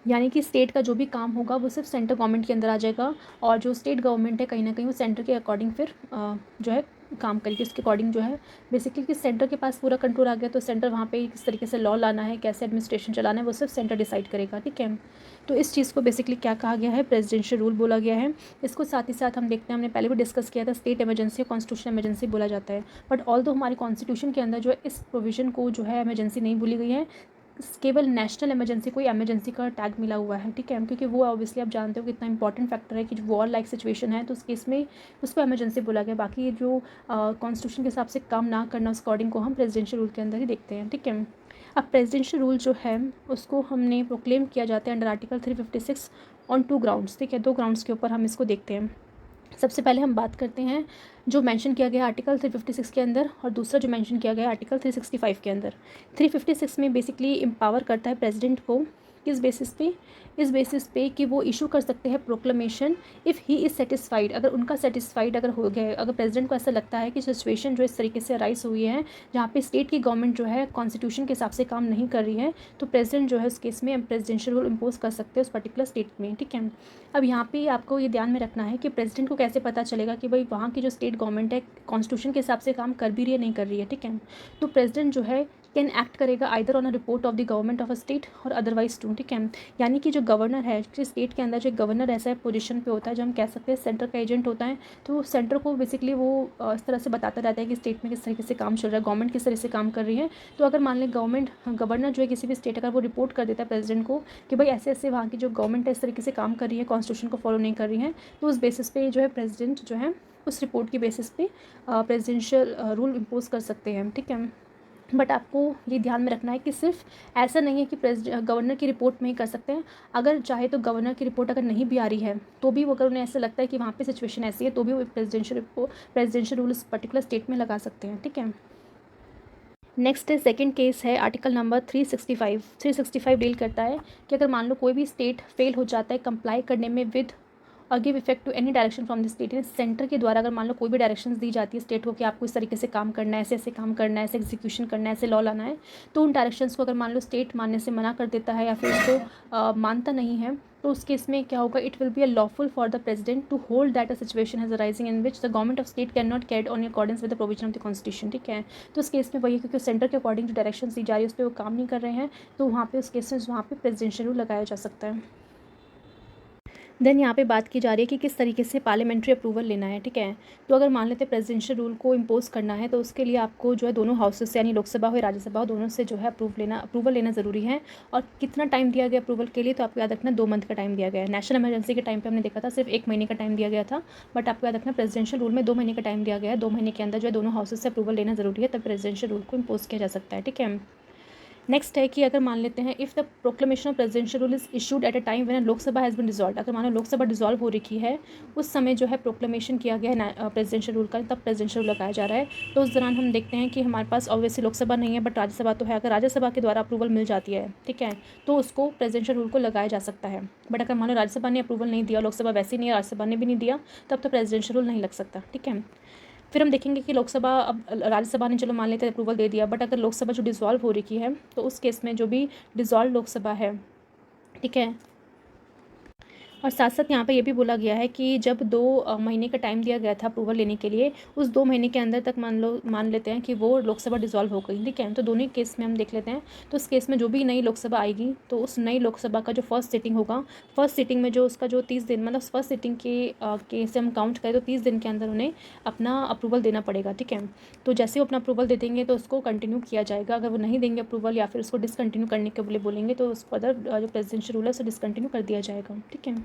[SPEAKER 1] यानी कि स्टेट का जो भी काम होगा वो सिर्फ सेंट्रल गवर्नमेंट के अंदर आ जाएगा, और जो स्टेट गवर्नमेंट है कहीं ना कहीं वो सेंटर के अकॉर्डिंग फिर जो है काम करेगी। उसके अकॉर्डिंग जो है बेसिकली कि सेंटर के पास पूरा कंट्रोल आ गया तो सेंटर वहाँ पे किस तरीके से लॉ लाना है, कैसे एडमिनिस्ट्रेशन चलाना है, वो सिर्फ सेंटर डिसाइड करेगा। ठीक है, तो इस चीज़ को बेसिकली क्या कहा गया है, प्रेसिडेंशियल रूल बोला गया है। इसको साथ ही साथ हम देखते हैं, हमने पहले भी डिस्कस किया था, स्टेट इमरजेंसी और कॉन्स्टिट्यूशन इमरजेंसी बोला जाता है। बट ऑल्दो हमारी कॉन्स्टिट्यूशन के अंदर जो है इस प्रोविजन को जो है इमरजेंसी नहीं बोली गई है, केवल नेशनल इमरजेंसी को इमरजेंसी का टैग मिला हुआ है। ठीक है, क्योंकि वो ऑब्वियसली आप जानते हो कितना इंपॉर्टेंट फैक्टर है कि जो वॉर लाइक सिचुएशन है तो उस केस में उसको इमरजेंसी बोला गया। बाकी जो कॉन्स्टिट्यूशन के हिसाब से काम ना करना उस अकॉर्डिंग को हम प्रेसिडेंशियल रूल के अंदर ही देखते हैं। ठीक है, अब प्रेसिडेंशियल रूल जो है उसको हमने प्रोक्लेम किया जाता है अंडर आर्टिकल 356 ऑन 2 ग्राउंड्स। ठीक है, 2 ग्राउंड्स के ऊपर हम इसको देखते हैं। सबसे पहले हम बात करते हैं जो मेंशन किया गया आर्टिकल 356 के अंदर, और दूसरा जो मेंशन किया गया आर्टिकल 365 के अंदर। 356 में बेसिकली एम्पावर करता है प्रेसिडेंट को, किस बेसिस पे, इस बेसिस पे कि वो इशू कर सकते हैं proclamation if he is satisfied. अगर उनका सेटिस्फाइड अगर हो गया, अगर प्रेसिडेंट को ऐसा लगता है कि सिचुएशन जो इस तरीके से राइज हुई है जहाँ पे स्टेट की गवर्नमेंट जो है कॉन्स्टिट्यूशन के हिसाब से काम नहीं कर रही है, तो प्रेसिडेंट जो है उस केस में प्रेसिडेंशियल रूल इम्पोज कर सकते हैं उस पर्टिकुलर स्टेट में। ठीक है, अब यहाँ पे आपको ये ध्यान में रखना है कि प्रेसिडेंट को कैसे पता चलेगा कि भाई वहाँ की जो स्टेट गवर्नमेंट है कॉन्स्टिट्यूशन के हिसाब से काम कर भी रही है नहीं कर रही है। ठीक है, तो प्रेसिडेंट जो है कैन एक्ट करेगा either on a report of the government of a state और अदरवाइज टू। ठीक है, यानी कि जो गवर्नर है, जो स्टेट के अंदर जो गवर्नर ऐसा पोजीशन पे होता है जो हम कह सकते हैं सेंटर का एजेंट होता है, तो सेंटर को बेसिकली वो इस तरह से बताता रहता है कि स्टेट में किस तरीके से काम चल रहा है, गवर्नमेंट किस तरह से काम कर रही है। तो अगर मान लें गवर्नर जो है किसी भी स्टेट, अगर वो रिपोर्ट कर देता है प्रेसिडेंट को कि भाई ऐसे ऐसे वहाँ की जो गवर्नमेंट है इस तरीके से काम कर रही है, कॉन्स्टिट्यूशन को फॉलो नहीं कर रही है, तो उस बेसिस पे जो है प्रेसिडेंट जो है उस रिपोर्ट की बेसिस पे प्रेसिडेंशियल रूल इम्पोज कर सकते हैं। ठीक है, बट आपको ये ध्यान में रखना है कि सिर्फ ऐसा नहीं है कि गवर्नर की रिपोर्ट में ही कर सकते हैं। अगर चाहे तो गवर्नर की रिपोर्ट अगर नहीं भी आ रही है तो भी वो, अगर उन्हें ऐसा लगता है कि वहाँ पे सिचुएशन ऐसी है तो भी वो प्रेसिडेंशियल रूल इस पर्टिकुलर स्टेट में लगा सकते हैं। ठीक है, नेक्स्ट है सेकंड केस है आर्टिकल नंबर 365। 365 डील करता है कि अगर मान लो कोई भी स्टेट फेल हो जाता है कंप्लाई करने में विद और give effect to any direction from the state. Centre के द्वारा अगर मान लो कोई भी डायरेक्शंस दी जाती है स्टेट को कि आपको इस तरीके से काम करना है, ऐसे ऐसे काम करना है, ऐसे एग्जीक्यूशन करना है, ऐसे लॉ लाना है, तो उन डायरेक्शंस को अगर मान लो स्टेट मानने से मना कर देता है या फिर उसको मानता नहीं है, तो उस केस में क्या होगा, it will be a lawful for the president to hold that a situation has arising in which the government of state can not carried on in accordance with the provision of the constitution. ठीक है, तो उस case में वही, क्योंकि centre के according जो direction दी जा रही है उस पर वो काम नहीं कर रहे हैं, तो वहाँ पे उस केस में वहाँ पे प्रेसिडेंशियल रूल लगाया जा सकता है। देन यहाँ पे बात की जा रही है कि किस तरीके से पार्लियामेंट्री अप्रूवल लेना है। ठीक है, तो अगर मान लेते हैं प्रेसिडेंशियल रूल को इम्पोज करना है तो उसके लिए आपको जो है दोनों हाउसेस से, यानी लोकसभा हो या राज्यसभा हो, दोनों से जो है अप्रूवल लेना ज़रूरी है। और कितना टाइम दिया गया अप्रूवल के लिए, तो आपको याद रखना 2 मंथ का टाइम दिया गया है। नेशनल इमरजेंसी के टाइम पर हमने देखा था सिर्फ 1 महीने का टाइम दिया गया था, बट आपको याद रखना प्रेसिडेंशियल रूल में 2 महीने का टाइम दिया गया है। 2 महीने के अंदर जो है दोनों हाउसेस से अप्रूवल लेना ज़रूरी है, तब प्रेसिडेंशियल रूल को इम्पोज किया जा सकता है। ठीक है, नेक्स्ट है कि अगर मान लेते हैं if the proclamation of presidential rule is issued at a time when Lok Sabha has been dissolved. अगर मानो लोकसभा डिसॉल्व हो रखी है, उस समय जो है प्रोक्लेमेशन किया गया है प्रेसिडेंशियल रूल का, तब प्रेसिडेंशियल रूल लगाया जा रहा है। तो उस दौरान हम देखते हैं कि हमारे पास ऑब्वियसली लोकसभा नहीं है बट राज्यसभा तो है। अगर राज्यसभा के द्वारा अप्रूवल मिल जाती है, ठीक है, तो उसको प्रेसिडेंशियल रूल को लगाया जा सकता है। बट अगर मान लो राज्यसभा ने अप्रूवल नहीं दिया, लोकसभा वैसे नहीं है, राज्यसभा ने भी नहीं दिया, तब तो प्रेसिडेंशियल रूल नहीं लग सकता। ठीक है, फिर हम देखेंगे कि लोकसभा, अब राज्यसभा ने चलो मान लेते हैं अप्रूवल दे दिया, बट अगर लोकसभा जो डिसॉल्व हो रखी है तो उस केस में जो भी डिसॉल्व लोकसभा है, ठीक है, और साथ साथ यहाँ पे ये भी बोला गया है कि जब 2 महीने का टाइम दिया गया था अप्रूवल लेने के लिए, उस 2 महीने के अंदर तक मान लेते हैं कि वो लोकसभा डिसॉल्व हो गई, ठीक है। तो दोनों ही केस में हम देख लेते हैं। तो उस केस में जो भी नई लोकसभा आएगी, तो उस नई लोकसभा का जो फर्स्ट सिटिंग होगा, फर्स्ट सिटिंग में जो उसका जो 30 दिन, मतलब फर्स्ट सिटिंग के से हम काउंट करें तो 30 दिन के अंदर उन्हें अपना अप्रूवल देना पड़ेगा, ठीक है। तो जैसे वो अपना अप्रूवल दे देंगे तो उसको कंटिन्यू किया जाएगा। अगर वो नहीं देंगे अप्रूवल या फिर उसको डिसकंटिन्यू करने के लिए बोलेंगे, तो उस फर्दर जो प्रेसिडेंशियल रूल है उसे डिसकंटिन्यू कर दिया जाएगा, ठीक है।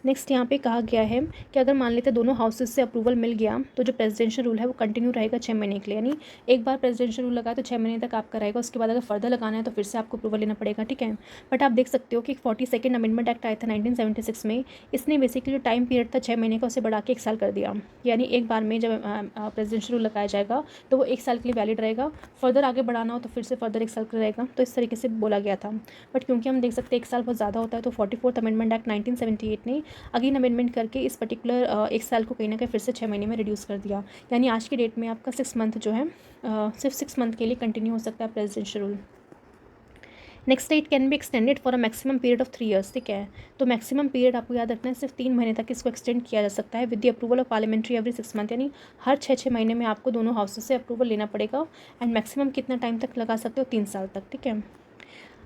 [SPEAKER 1] नेक्स्ट यहाँ पे कहा गया है कि अगर मान लेते दोनों हाउसेस से अप्रूवल मिल गया, तो जो प्रेसिडेंशियल रूल है वो कंटिन्यू रहेगा 6 महीने के लिए। यानी एक बार प्रेसिडेंशियल रूल लगा तो 6 महीने तक आपका रहेगा। उसके बाद अगर फर्दर लगाना है तो फिर से आपको अप्रूवल लेना पड़ेगा, ठीक है। बट आप देख सकते हो कि 42nd अमेंडमेंट एक्ट आया था 1976 में। इसने बेसिकली जो टाइम पीरियड था 6 महीने का, उसे बढ़ा के 1 साल कर दिया। यानी एक बार में जब प्रेसिडेंशियल रूल लगाया जाएगा तो वो 1 साल के लिए वैलिड रहेगा। फर्दर आगे बढ़ाना हो तो फिर से फर्दर 1 साल का रहेगा। तो इस तरीके से बोला गया था। बट क्योंकि हम देख सकते हैं 1 साल बहुत ज़्यादा होता है, तो 44th अमेंडमेंट एक्ट 1978 ने अगेन अमेंडमेंट करके इस पर्टिकुलर 1 साल को कहीं ना कहीं फिर से 6 महीने में रिड्यूस कर दिया। यानी आज की डेट में आपका 6 मंथ जो है सिर्फ 6 मंथ के लिए कंटिन्यू हो सकता है presidential rule. Next it can be extended for a maximum period of 3 years, ठीक है। तो मैक्सिमम पीरियड आपको याद रखना है, सिर्फ 3 महीने तक इसको एक्सटेंड किया जा सकता है with the approval of parliamentary every 6 month. यानी हर 6 महीने में आपको दोनों हाउसेस से अप्रूवल लेना पड़ेगा। एंड मैक्सिमम कितना टाइम तक लगा सकते हो, 3 साल तक, ठीक है।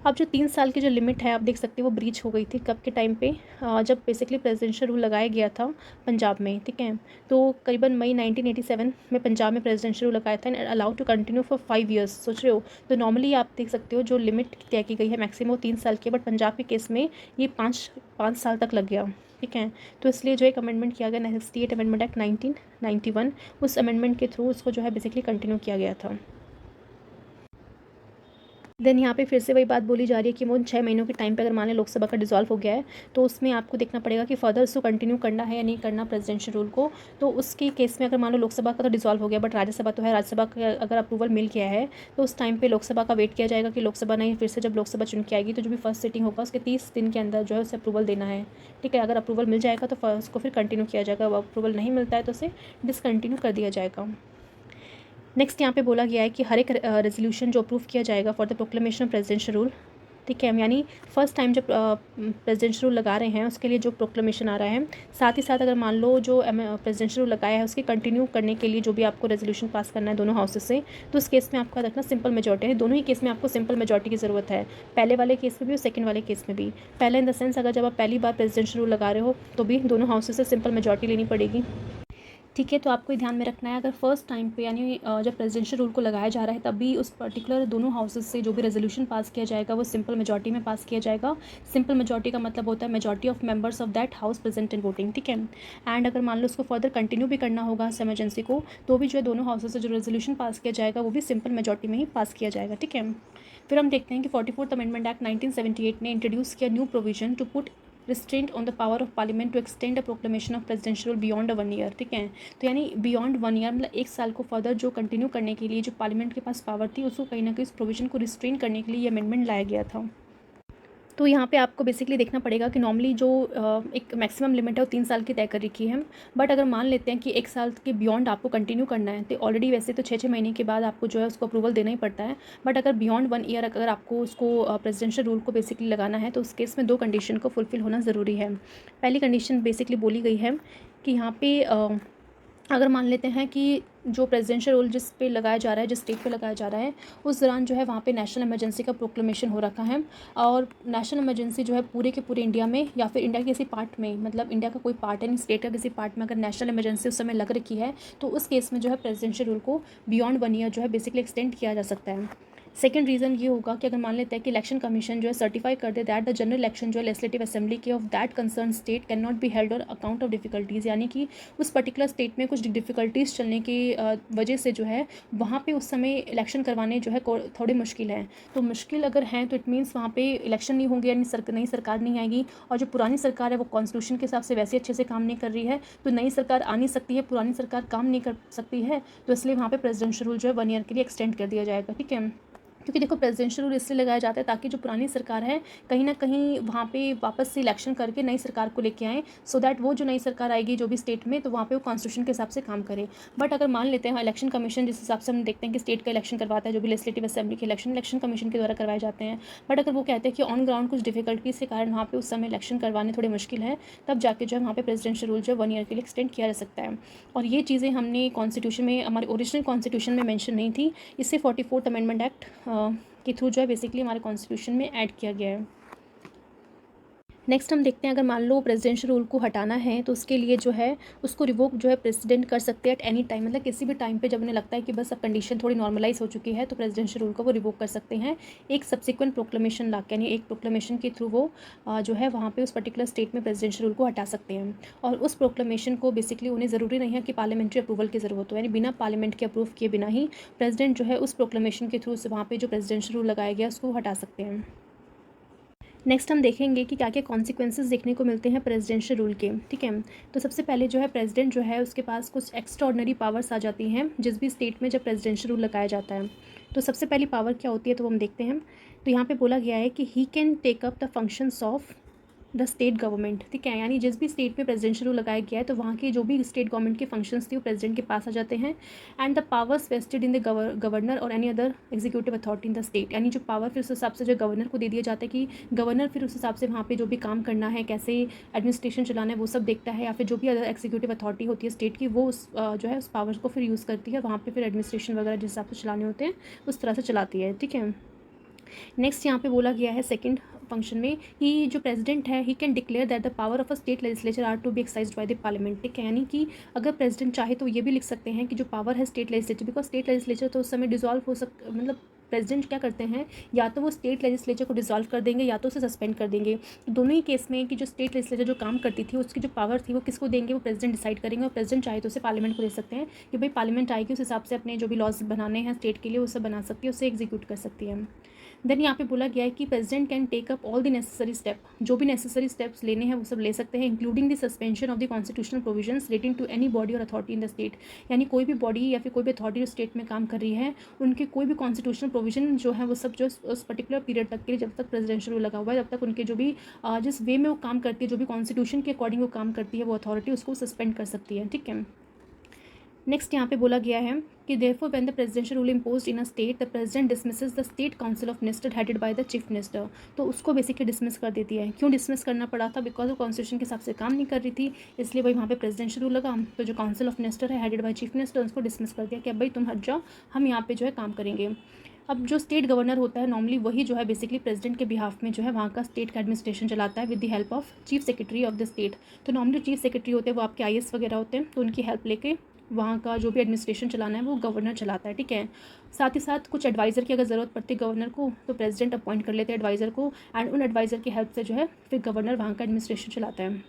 [SPEAKER 1] अब जो 3 साल की जो लिमिट है आप देख सकते हो वो ब्रीच हो गई थी कब के टाइम पे, जब बेसिकली प्रेसिडेंशियल रूल लगाया गया था पंजाब में, ठीक है। तो करीबन मई 1987 में पंजाब में प्रेसिडेंशियल रूल लगाया था and allowed to continue for 5 years. सोच रहे हो, तो नॉर्मली आप देख सकते हो जो लिमिट तय की गई है मैक्सिमम 3 साल की, बट पंजाब के केस में ये 5 साल तक लग गया, ठीक है। तो इसलिए जो एक अमेंडमेंट किया गया 68 अमेंडमेंट एक्ट 1991, उस अमेंडमेंट के थ्रू उसको जो है बेसिकली कंटिन्यू किया गया था। देन यहाँ पे फिर से वही बात बोली जा रही है कि वो 6 महीनों के टाइम पे अगर मान लें लोकसभा का डिसॉल्व हो गया है, तो उसमें आपको देखना पड़ेगा कि फर्दर उसको कंटिन्यू करना है या नहीं करना प्रेसिडेंशियल रूल को। तो उसके केस में अगर मान लो लोकसभा का तो डिसॉल्व हो गया, बट राज्यसभा तो है, राज्यसभा का अगर अप्रूवल मिल गया है तो उस टाइम पर लोकसभा का वेट किया जाएगा कि लोकसभा नहीं, फिर से जब लोकसभा चुन के आएगी तो जो भी फर्स्ट सिटिंग होगा उसके 30 दिन के अंदर जो है उसे अप्रूवल देना है, ठीक है। अगर अप्रूवल मिल जाएगा तो उसको फिर कंटिन्यू किया जाएगा, अप्रूवल नहीं मिलता है तो उसे डिसकंटिन्यू कर दिया जाएगा। नेक्स्ट यहाँ पे बोला गया है कि हर एक रेजोल्यूशन जो अप्रूव किया जाएगा for the proclamation of presidential rule, ठीक है। यानी फर्स्ट टाइम जब प्रेसिडेंशियल रूल लगा रहे हैं उसके लिए जो प्रोक्लेमेशन आ रहा है, साथ ही साथ अगर मान लो जो प्रेसिडेंशियल रूल लगाया है उसके कंटिन्यू करने के लिए जो भी आपको रेजोल्यूशन पास करना है दोनों हाउसेस से, तो उस केस में आपको रखना सिंपल मेजॉरिटी है। दोनों ही केस में आपको सिंपल मेजॉरिटी की ज़रूरत है, पहले वाले केस में भी और सेकंड वाले केस में भी। पहले इन द सेंस अगर जब आप पहली बार प्रेसिडेंशियल रूल लगा रहे हो तो भी दोनों हाउसेस से सिंपल मेजॉरिटी लेनी पड़ेगी, ठीक है। तो आपको ध्यान में रखना है अगर फर्स्ट टाइम पे यानी जब प्रेसिडेंशियल रूल को लगाया जा रहा है तभी उस पर्टिकुलर दोनों हाउसेस से जो भी रेजोल्यूशन पास किया जाएगा वो सिंपल मेजॉरिटी में पास किया जाएगा। सिंपल मेजॉरिटी का मतलब होता है majority of members of that house present in voting, ठीक है। एंड अगर मान लो उसको फर्दर कंटिन्यू भी करना होगा इस इमरजेंसी को, तो भी जो है दोनों हाउसेस से जो रेजोल्यूशन पास किया जाएगा वो भी सिंपल मेजॉरिटी में ही पास किया जाएगा, ठीक है। फिर हम देखते हैं कि 44th अमेंडमेंट एक्ट 1978 ने इंट्रोड्यूस किया new provision to put restraint on the power of parliament to extend a proclamation of presidential rule beyond 1 year, ठीक है। तो यानी बियॉन्ड 1 ईयर मतलब 1 साल को फर्दर जो कंटिन्यू करने के लिए जो पार्लियामेंट के पास पावर थी उसको कहीं ना कहीं इस प्रोविजन को रिस्ट्रेन करने के लिए ये अमेंडमेंट लाया गया था। तो यहाँ पे आपको बेसिकली देखना पड़ेगा कि नॉर्मली जो एक मैक्सिमम लिमिट है वो 3 साल की तय कर रखी है। बट अगर मान लेते हैं कि 1 साल के बियॉन्ड आपको कंटिन्यू करना है तो ऑलरेडी वैसे तो 6 महीने के बाद आपको जो है उसको अप्रूवल देना ही पड़ता है। बट अगर बियॉन्ड 1 ईयर अगर आपको उसको प्रेसिडेंशियल रूल को बेसिकली लगाना है तो उस केस में 2 कंडीशन को फुलफिल होना ज़रूरी है। पहली कंडीशन बेसिकली बोली गई है कि यहाँ पे अगर मान लेते हैं कि जो प्रेसिडेंशियल रूल जिस पे लगाया जा रहा है, जिस स्टेट पे लगाया जा रहा है, उस दौरान जो है वहाँ पे नेशनल इमरजेंसी का प्रोक्लेमेशन हो रखा है और नेशनल इमरजेंसी जो है पूरे के पूरे इंडिया में या फिर इंडिया के किसी पार्ट में, मतलब इंडिया का कोई पार्ट है नहीं, स्टेट का किसी पार्ट में अगर नेशनल इमरजेंसी उस समय लग रखी है तो उस केस में जो है प्रेसिडेंशियल रूल को बियॉन्ड 1 ईयर जो है बेसिकली एक्सटेंड किया जा सकता है। सेकंड रीज़न ये होगा कि अगर मान लेते हैं कि इलेक्शन कमीशन जो है सर्टिफाई कर दे दैट द जनरल इलेक्शन जो है लेजिस्लेटिव असेंबली के of that concern state can not be held on account of difficulties, यानी कि उस पर्टिकुलर स्टेट में कुछ डिफिकल्टीज़ चलने की वजह से जो है वहाँ पे उस समय इलेक्शन करवाने जो है थोड़ी मुश्किल है। तो मुश्किल अगर हैं तो इट मीन्स वहाँ पे इलेक्शन नहीं होंगे यानी नई सरकार नहीं आएगी और जो पुरानी सरकार है वो कॉन्स्टिट्यूशन के हिसाब से वैसे अच्छे से काम नहीं कर रही है, तो नई सरकार आ नहीं सकती है, पुरानी सरकार काम नहीं कर सकती है, तो इसलिए वहाँ पे प्रेसिडेंशियल रूल जो है 1 ईयर के लिए एक्सटेंड कर दिया जाएगा, ठीक है। क्योंकि देखो प्रेसिडेंशियल रूल इसलिए लगाया जाता है ताकि जो पुरानी सरकार है कहीं ना कहीं वहाँ पे वापस से इलेक्शन करके नई सरकार को लेके आएँ, सो दैट वो जो नई सरकार आएगी जो भी स्टेट में, तो वहाँ पे वो कॉन्स्टिट्यूशन के हिसाब से काम करे। बट अगर मान लेते हैं इलेक्शन कमीशन जिस हिसाब से हम देखते हैं कि स्टेट का इलेक्शन करवाता है, जो भी लेजिस्लेटिव असेंबली के इलेक्शन कमीशन के द्वारा करवाए जाते हैं, बट अगर वो कहते हैं कि ऑन ग्राउंड कुछ डिफिकल्टीज के कारण वहाँ पे उस समय इलेक्शन करवाने थोड़े मुश्किल है, तब जाके जो है वहाँ पे प्रेसिडेंशियल रूल जो 1 ईयर के लिए एक्सटेंड किया जा सकता है। और ये चीज़ें हमने कॉन्स्टिट्यूशन में, हमारे ओरिजिनल कॉन्स्टिट्यूशन में मेंशन नहीं थी, इसे 44th अमेंडमेंट एक्ट के थ्रू जो है बेसिकली हमारे कॉन्स्टिट्यूशन में ऐड किया गया है। नेक्स्ट हम देखते हैं, अगर मान लो प्रेसिडेंशियल रूल को हटाना है तो उसके लिए जो है उसको रिवोक जो है प्रेसिडेंट कर सकते हैं एट एनी टाइम, मतलब किसी भी टाइम पे जब उन्हें लगता है कि बस अब कंडीशन थोड़ी नॉर्मलाइज हो चुकी है तो प्रेसिडेंशियल रूल को वो रिवोक कर सकते हैं एक सब्सिक्वेंट प्रोक्लेमेशन ला के, यानी एक प्रोक्लेमेशन के थ्रू वो जो है वहाँ पे उस पर्टिकुलर स्टेट में प्रेसिडेंशियल रूल को हटा सकते हैं। और उस प्रोक्लेमेशन को बेसिकली उन्हें ज़रूरी नहीं है कि पार्लियामेंट्री अप्रूवल की ज़रूरत हो, यानी बिना पार्लियामेंट के अप्रूव किए बिना ही प्रेसिडेंट जो है उस प्रोक्लेमेशन के थ्रू से वहाँ पे जो प्रेसिडेंशियल रूल लगाया गया उसको हटा सकते हैं। नेक्स्ट हम देखेंगे कि क्या क्या कॉन्सिक्वेंसेस देखने को मिलते हैं प्रेसिडेंशियल रूल के, ठीक है। तो सबसे पहले जो है प्रेसिडेंट जो है उसके पास कुछ एक्स्ट्राऑर्डिनरी पावर्स आ जाती हैं जिस भी स्टेट में जब प्रेसिडेंशियल रूल लगाया जाता है। तो सबसे पहली पावर क्या होती है तो हम देखते हैं। तो यहाँ पे बोला गया है कि he can take up the functions of the state government, ठीक है, यानी जिस भी स्टेट में प्रेसिडेंशियल रूल लगाया गया है तो वहाँ के जो भी स्टेट गवर्नमेंट के फंक्शंस थे वो प्रेसिडेंट के पास आ जाते हैं। And the powers vested in the governor और any other executive authority in the state, यानी जो पावर फिर उस हिसाब से जो गवर्नर को दे दिया जाता है कि गवर्नर फिर उस हिसाब से वहाँ पे जो भी काम करना है, कैसे एडमिनिस्ट्रेशन चलाना है वो सब देखता है, या फिर जो भी अदर एग्जीक्यूटिव अथॉरिटी होती है स्टेट की वो जो है उस पावर को फिर यूज़ करती है, वहाँ पर फिर एडमिनिस्ट्रेशन वगैरह जिस हिसाब से चलाने होते हैं उस तरह से चलाती है, ठीक है। नेक्स्ट यहाँ पे बोला गया है सेकंड फंक्शन में कि जो प्रेसिडेंट है he can declare that the power of a state legislature are to be exercised by the parliament, ठीक है, यानी कि अगर प्रेसिडेंट चाहे तो ये भी लिख सकते हैं कि जो पावर है state legislature, because state legislature तो उस समय डिसॉल्व हो मतलब प्रेसिडेंट क्या करते हैं या तो वो स्टेट लेजिस्लेचर को डिसॉल्व कर देंगे या तो उसे सस्पेंड कर देंगे। तो दोनों ही केस में कि जो स्टेट लेजिस्लेचर जो काम करती थी उसकी जो पावर थी वो किसको देंगे, वो प्रेसिडेंट डिसाइड करेंगे, और प्रेसिडेंट चाहे तो उसे पार्लियामेंट को दे सकते हैं कि भाई पार्लियामेंट आएगी उस हिसाब से अपने जो भी लॉज बनाने हैं स्टेट के लिए वो सब बना सकती है, उसे एग्जीक्यूट कर सकती है। देन यहाँ पे बोला गया है कि president can take up all the necessary step, जो भी नेसेसरी स्टेप्स लेने हैं वो सब ले सकते हैं, including the suspension of the constitutional provisions relating to any body और अथॉरिटी इन द स्टेट, यानी कोई भी बॉडी या फिर कोई भी अथॉरिटी जो स्टेट में काम कर रही है उनके कोई भी कॉन्स्टिट्यूशनल प्रोविजन जो है वो सब जो उस पर्टिकुलर पीरियड तक के लिए जब तक प्रेसिडेंशियल रूल लगा हुआ है तब तक उनके जो भी जिस वे में वो काम करती है, जो भी कॉन्स्टिट्यूशन के अकॉर्डिंग वो काम करती है वो अथॉरिटी उसको सस्पेंड कर सकती है, ठीक है। नेक्स्ट यहाँ पे बोला गया है कि therefore when the presidential rule imposed in a state the president dismisses the state council of minister headed by the chief minister, तो उसको बेसिकली डिसमिस कर देती है। क्यों डिसमिस करना पड़ा था, बिकॉज वो कॉन्स्टिट्यूशन के हिसाब से काम नहीं कर रही थी, इसलिए भाई वहाँ पे प्रेसिडेंशियल रूल लगा तो जो काउंसिल ऑफ मिनिस्टर है हेडेड बाय चीफ मिनिस्टर उसको डिसमिस कर दिया कि अब भाई तुम हट जाओ, हम यहाँ पे जो है काम करेंगे। अब जो स्टेट गवर्नर होता है नॉर्मली वही जो है बेसिकली प्रेसिडेंट के बिहाफ में जो है वहाँ का स्टेट का एडमिनिस्ट्रेशन चलाता है with the help of chief secretary of the state. तो नॉर्मली चीफ सेक्रेटरी होते हैं वो आपके IAS वगैरह होते हैं, तो उनकी हेल्प लेके वहाँ का जो भी एडमिनिस्ट्रेशन चलाना है वो गवर्नर चलाता है, ठीक है। साथ ही साथ कुछ एडवाइज़र की अगर ज़रूरत पड़ती है गवर्नर को तो प्रेसिडेंट अपॉइंट कर लेते हैं एडवाइज़र को, एंड उन एडवाइज़र की हेल्प से जो है फिर गवर्नर वहाँ का एडमिनिस्ट्रेशन चलाता है।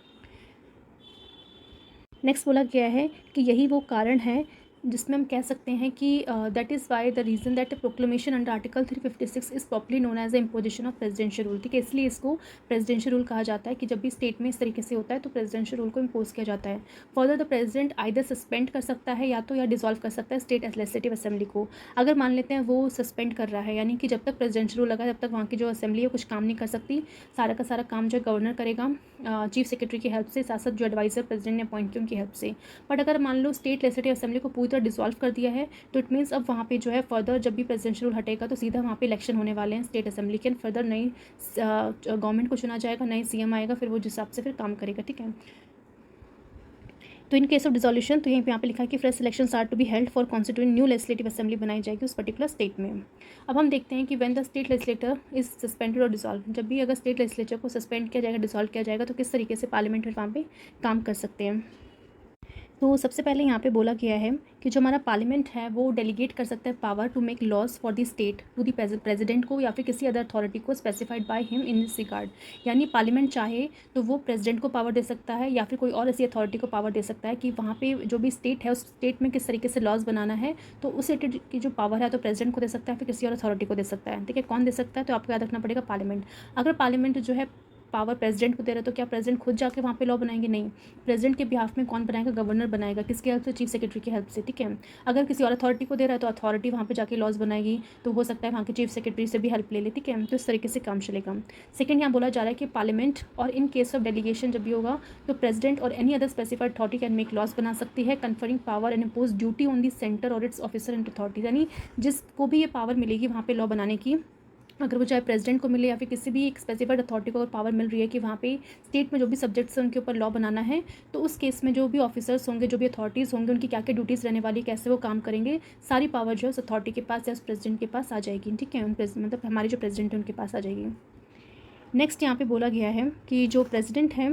[SPEAKER 1] नेक्स्ट बोला गया है कि यही वो कारण है जिसमें हम कह सकते हैं कि that is why the reason that proclamation under article 356 is properly known as the imposition of presidential rule, ठीक है, इसलिए इसको प्रेसिडेंशियल रूल कहा जाता है कि जब भी स्टेट में इस तरीके से होता है तो प्रेसिडेंशियल रूल को इम्पोज किया जाता है। Further the president either suspend कर सकता है या डिसॉल्व कर सकता है स्टेट लेजिस्लेटिव असेंबली को। अगर मान लेते हैं वो सस्पेंड कर रहा है, यानी कि जब तक प्रेसिडेंशियल रूल लगा तब तक वहाँ की जो असेंबली है कुछ काम नहीं कर सकती, सारा का सारा काम जो है गवर्नर करेगा चीफ सेक्रेटरी की हेल्प से, साथ साथ जो एडवाइज़र प्रेसिडेंट ने अपॉइंट किया उनकी हेल्प से। बट अगर मान लो स्टेट लेजिस्लेटिव असेंबली को पूरी तरह डिसॉल्व कर दिया है तो इट मीन्स अब वहाँ पे जो है फर्दर जब भी प्रेसिडेंशियल रूल हटेगा तो सीधा वहाँ पे इलेक्शन होने वाले हैं स्टेट असेंबली के, फर्दर नई गवर्नमेंट को चुना जाएगा, नई CM आएगा, फिर वो जिस हिसाब से फिर काम करेगा, ठीक है। तो इन केस ऑफ डिसोल्यूशन तो यहाँ पे लिखा है कि fresh elections are to be held for constituting new legislative assembly बनाई जाएगी उस पर्टिकुलर स्टेट में। अब हम देखते हैं कि when the state legislator is suspended और डिसॉल्व, जब भी अगर स्टेट लेजिस्लेचर को सस्पेंड किया जाएगा, डिसॉल्व किया जाएगा तो किस तरीके से पार्लियामेंट वहाँ पे काम कर सकते हैं। तो सबसे पहले यहाँ पे बोला गया है कि जो हमारा पार्लियामेंट है वो डेलीगेट कर सकता है power to make laws for the state to the president को या फिर किसी अदर अथॉरिटी को specified by him in this regard, यानी पार्लियामेंट चाहे तो वो प्रेसिडेंट को पावर दे सकता है या फिर कोई और ऐसी अथॉरिटी को पावर दे सकता है कि वहाँ पे जो भी स्टेट है उस स्टेट में किस तरीके से लॉज बनाना है, तो उस स्टेट की जो पावर है तो प्रेसिडेंट को दे सकता है फिर किसी और अथॉरिटी को दे सकता है, ठीक है। कौन दे सकता है तो आपको याद रखना पड़ेगा पार्लियामेंट। अगर पार्लियामेंट जो है पावर प्रेसिडेंट को दे रहा है तो क्या प्रेसिडेंट खुद जाके वहाँ पे लॉ बनाएंगे? नहीं, प्रेसिडेंट के बिहाफ में कौन बनाएगा? गवर्नर बनाएगा। किसकी हेल्प से? चीफ सेक्रेटरी की हेल्प से, ठीक है। अगर किसी और अथॉरिटी को दे रहा है तो अथॉरिटी वहाँ पे जाके लॉज बनाएगी, तो हो सकता है वहाँ के चीफ सेक्रेटरी से भी हेल्प ले ले, ठीक है। तो इस तरीके से काम चलेगा। सेकंड यहाँ बोला जा रहा है कि पार्लियामेंट और इन केस ऑफ डेलीगेशन जब भी होगा तो प्रेसिडेंट और any other specified authority can make laws बना सकती है, conferring power and impose duty on the centre और इट्स ऑफिसर एंड अथॉरिटी। यानी जिसको भी ये पावर मिलेगी वहाँ पे लॉ बनाने की, अगर वो चाहे प्रेसिडेंट को मिले या फिर किसी भी एक स्पेसिफाइड अथॉरिटी को अगर पावर मिल रही है कि वहाँ पे स्टेट में जो भी सब्जेक्ट्स हैं उनके ऊपर लॉ बनाना है, तो उस केस में जो भी ऑफिसर्स होंगे, जो भी अथॉरिटीज़ होंगे, उनकी क्या क्या ड्यूटीज़ रहने वाली, कैसे वो काम करेंगे, सारी पावर जो है उस अथॉरिटी के पास या उस प्रेसिडेंट के पास आ जाएगी, ठीक है। मतलब हमारे जो प्रेसिडेंट है उनके पास आ जाएगी। नेक्स्ट यहाँ पे बोला गया है कि जो प्रेसिडेंट हैं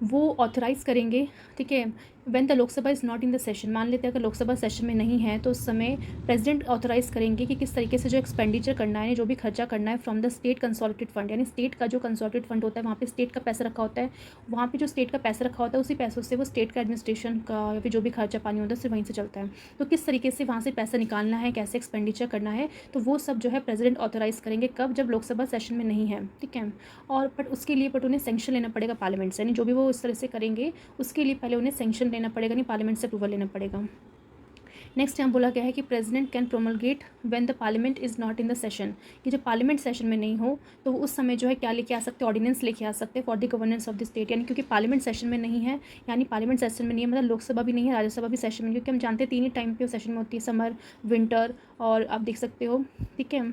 [SPEAKER 1] वो ऑथराइज़ करेंगे, ठीक है, when the Lok Sabha is not in the session. मान लेते हैं अगर लोकसभा सेशन में नहीं है तो उस समय प्रेसिडेंट ऑथराइज़ करेंगे कि किस तरीके से जो एक्सपेंडिचर करना है, जो भी खर्चा करना है from the state consolidated fund, यानी स्टेट का जो कंसोलिडेटेड फंड होता है वहाँ पे स्टेट का पैसा रखा होता है, वहाँ पे जो स्टेट का पैसा रखा होता है उसी पैसों से वो स्टेट का एडमिनिस्ट्रेशन का या फिर जो भी खर्चा पानी होता है सिर्फ वहीं से चलता है। तो किस तरीके से वहाँ से पैसा निकालना है, कैसे एक्सपेंडिचर करना है, तो वो सब जो है प्रेसिडेंट ऑथराइज़ करेंगे। कब? जब लोकसभा सेशन में नहीं है, ठीक है। और बट उसके लिए उन्हें सेंक्शन लेना पड़ेगा पार्लियामेंट से, यानी जो भी वो इस तरह से करेंगे उसके लिए पहले उन्हें सेंक्शन लेना पड़ेगा, नहीं पार्लियामेंट से अप्रूवल लेना पड़ेगा। नेक्स्ट यहाँ बोला गया है कि president can promulgate when the parliament is not in the session, कि जब पार्लियामेंट सेशन में नहीं हो तो उस समय जो है क्या लेके आ सकते हैं? ऑर्डिनेंस लेके आ सकते हैं for the governance of the state. यानी क्योंकि पार्लियामेंट सेशन में नहीं है, यानी पार्लियामेंट सेशन में नहीं है मतलब लोकसभा भी नहीं है, राज्यसभा भी सेशन में, क्योंकि हम जानते हैं 3 ही टाइम पे सेशन में होती है, समर, विंटर और आप देख सकते हो, ठीक है,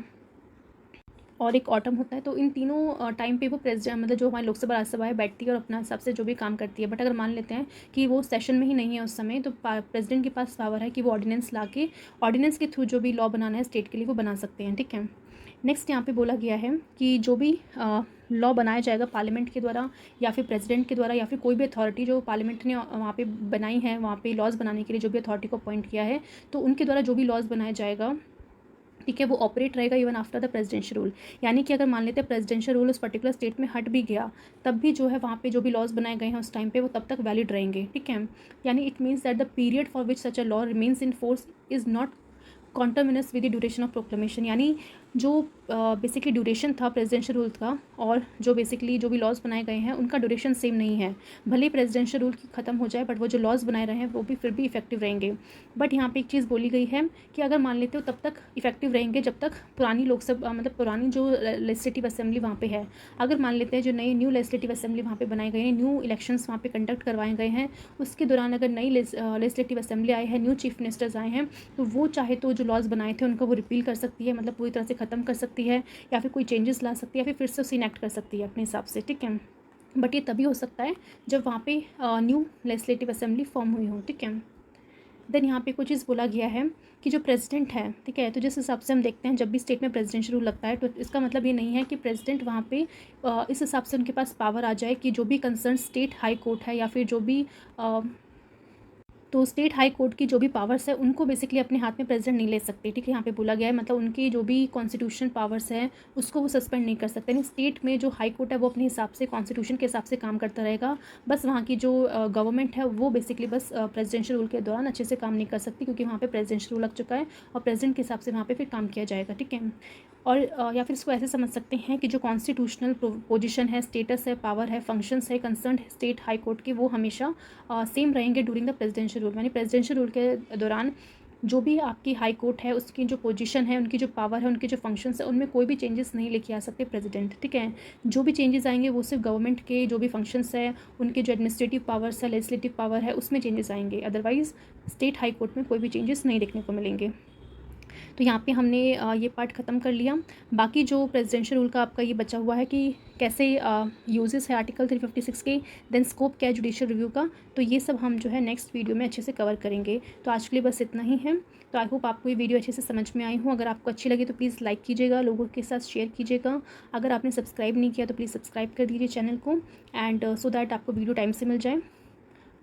[SPEAKER 1] और एक ऑटम होता है। तो इन तीनों टाइम पे वो प्रेसिडेंट मतलब जो हमारी लोकसभा राज्यसभा है बैठती है और अपना हिसाब से जो भी काम करती है। बट अगर मान लेते हैं कि वो सेशन में ही नहीं है उस समय, तो प्रेसिडेंट के पास पावर है कि वो ऑर्डिनेंस ला के ऑर्डिनेंस के थ्रू जो भी लॉ बनाना है स्टेट के लिए वो बना सकते हैं, ठीक है। नेक्स्ट यहाँ पे बोला गया है कि जो भी लॉ बनाया जाएगा पार्लियामेंट के द्वारा या फिर प्रेसिडेंट के द्वारा या फिर कोई भी अथॉरिटी जो पार्लियामेंट ने वहाँ पे बनाई है, वहाँ पे लॉज बनाने के लिए जो भी अथॉरिटी को अपॉइंट किया है, तो उनके द्वारा जो भी लॉज बनाया जाएगा, ठीक है, वो ऑपरेट रहेगा even after the presidential rule. यानी कि अगर मान लेते हैं प्रेसिडेंशियल रूल उस पर्टिकुलर स्टेट में हट भी गया, तब भी जो है वहाँ पे जो भी लॉज बनाए गए हैं उस टाइम पे वो तब तक वैलिड रहेंगे, ठीक है। यानी it means that the period for which such a law remains in force is not conterminous with the duration of proclamation. यानी जो बेसिकली ड्यूरेशन था प्रेसिडेंशियल रूल का और जो बेसिकली जो भी लॉज बनाए गए हैं उनका ड्यूरेशन सेम नहीं है। भले ही प्रेसिडेंशियल रूल की ख़त्म हो जाए बट वो जो लॉज बनाए रहे हैं वो भी फिर भी इफेक्टिव रहेंगे। बट यहाँ पे एक चीज़ बोली गई है कि अगर मान लेते हो तब तक इफेक्टिव रहेंगे जब तक पुरानी लोकसभा मतलब पुरानी जो लेजिस्लेटिव असेंबली वहाँ पे है, अगर मान लेते हैं जो नई न्यू लेजिस्लेटिव असेंबली वहाँ पे बनाई गई है, न्यू इलेक्शंस वहाँ पे कंडक्ट करवाए गए हैं, उसके दौरान अगर नई लेजिस्लेटिव असेंबली आई है, न्यू चीफ मिनिस्टर्स आए हैं, तो वो चाहे तो जो लॉज बनाए थे उनको वो रिपील कर सकती है, मतलब पूरी तरह से ख़त्म कर सकती है या फिर कोई चेंजेस ला सकती है या फिर से उसे इनेक्ट कर सकती है अपने हिसाब से, ठीक है। बट ये तभी हो सकता है जब वहाँ पे न्यू लेजिस्लेटिव असेंबली फॉर्म हुई हो, ठीक है। देन यहाँ पे कुछ चीज़ बोला गया है कि जो प्रेसिडेंट है, ठीक है, तो जिस हिसाब से हम देखते हैं जब भी स्टेट में प्रेसिडेंशियल रूल लगता है तो इसका मतलब ये नहीं है कि प्रेसिडेंट वहाँ पे इस हिसाब से उनके पास पावर आ जाए कि जो भी कंसर्न स्टेट हाई कोर्ट है या फिर जो भी तो स्टेट हाई कोर्ट की जो भी पावर्स है उनको बेसिकली अपने हाथ में प्रेसिडेंट नहीं ले सकते, ठीक है। यहाँ पे बोला गया है मतलब उनकी जो भी कॉन्स्टिट्यूशन पावर्स है उसको वो सस्पेंड नहीं कर सकते। स्टेट में जो हाई कोर्ट है वो अपने हिसाब से कॉन्स्टिट्यूशन के हिसाब से काम करता रहेगा, बस वहाँ की जो गवर्नमेंट है वो बेसिकली बस प्रेसिडेंशियल रूल के दौरान अच्छे से काम नहीं कर सकती क्योंकि वहाँ पर प्रेसिडेंशियल रूल लग चुका है और प्रेसिडेंट के हिसाब से वहाँ पर फिर काम किया जाएगा, ठीक है। और या फिर इसको ऐसे समझ सकते हैं कि जो कॉन्स्टिट्यूशनल पोजीशन है, स्टेटस है, पावर है, फंक्शंस है कंसर्न स्टेट हाई कोर्ट की, वो हमेशा सेम रहेंगे ड्यूरिंग द प्रेसिडेंशियल रूल। यानी प्रेसिडेंशियल रूल के दौरान जो भी आपकी हाई कोर्ट है उसकी जो पोजीशन है, उनकी जो पावर है, उनके जो फंक्शंस है, उनमें कोई भी चेंजेस नहीं लेके आ सकते प्रेसिडेंट, ठीक है। जो भी चेंजेस आएंगे वो सिर्फ गवर्नमेंट के जो भी फंक्शंस है, उनके जो एडमिनिस्ट्रेटिव पावर्स है, लेजिस्लेटिव पावर है, उसमें चेंजेस आएंगे। अदरवाइज स्टेट हाई कोर्ट में कोई भी चेंजेस नहीं देखने को मिलेंगे। तो यहाँ पे हमने ये पार्ट ख़त्म कर लिया। बाकी जो प्रेसिडेंशियल रूल का आपका ये बचा हुआ है कि कैसे यूजेस है आर्टिकल 356 के, देन स्कोप क्या है जुडिशियल रिव्यू का, तो ये सब हम जो है नेक्स्ट वीडियो में अच्छे से कवर करेंगे। तो आज के लिए बस इतना ही है। तो आई होप आपको ये वीडियो अच्छे से समझ में आई हूँ। अगर आपको अच्छी लगी तो प्लीज़ लाइक कीजिएगा, लोगों के साथ शेयर कीजिएगा। अगर आपने सब्सक्राइब नहीं किया तो प्लीज़ सब्सक्राइब कर दीजिए चैनल को, एंड सो दैट आपको वीडियो टाइम से मिल जाए।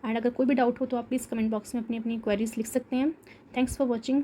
[SPEAKER 1] एंड अगर कोई भी डाउट हो तो आप प्लीज़ कमेंट बॉक्स में अपनी अपनी क्वेरीज लिख सकते हैं। Thanks for watching.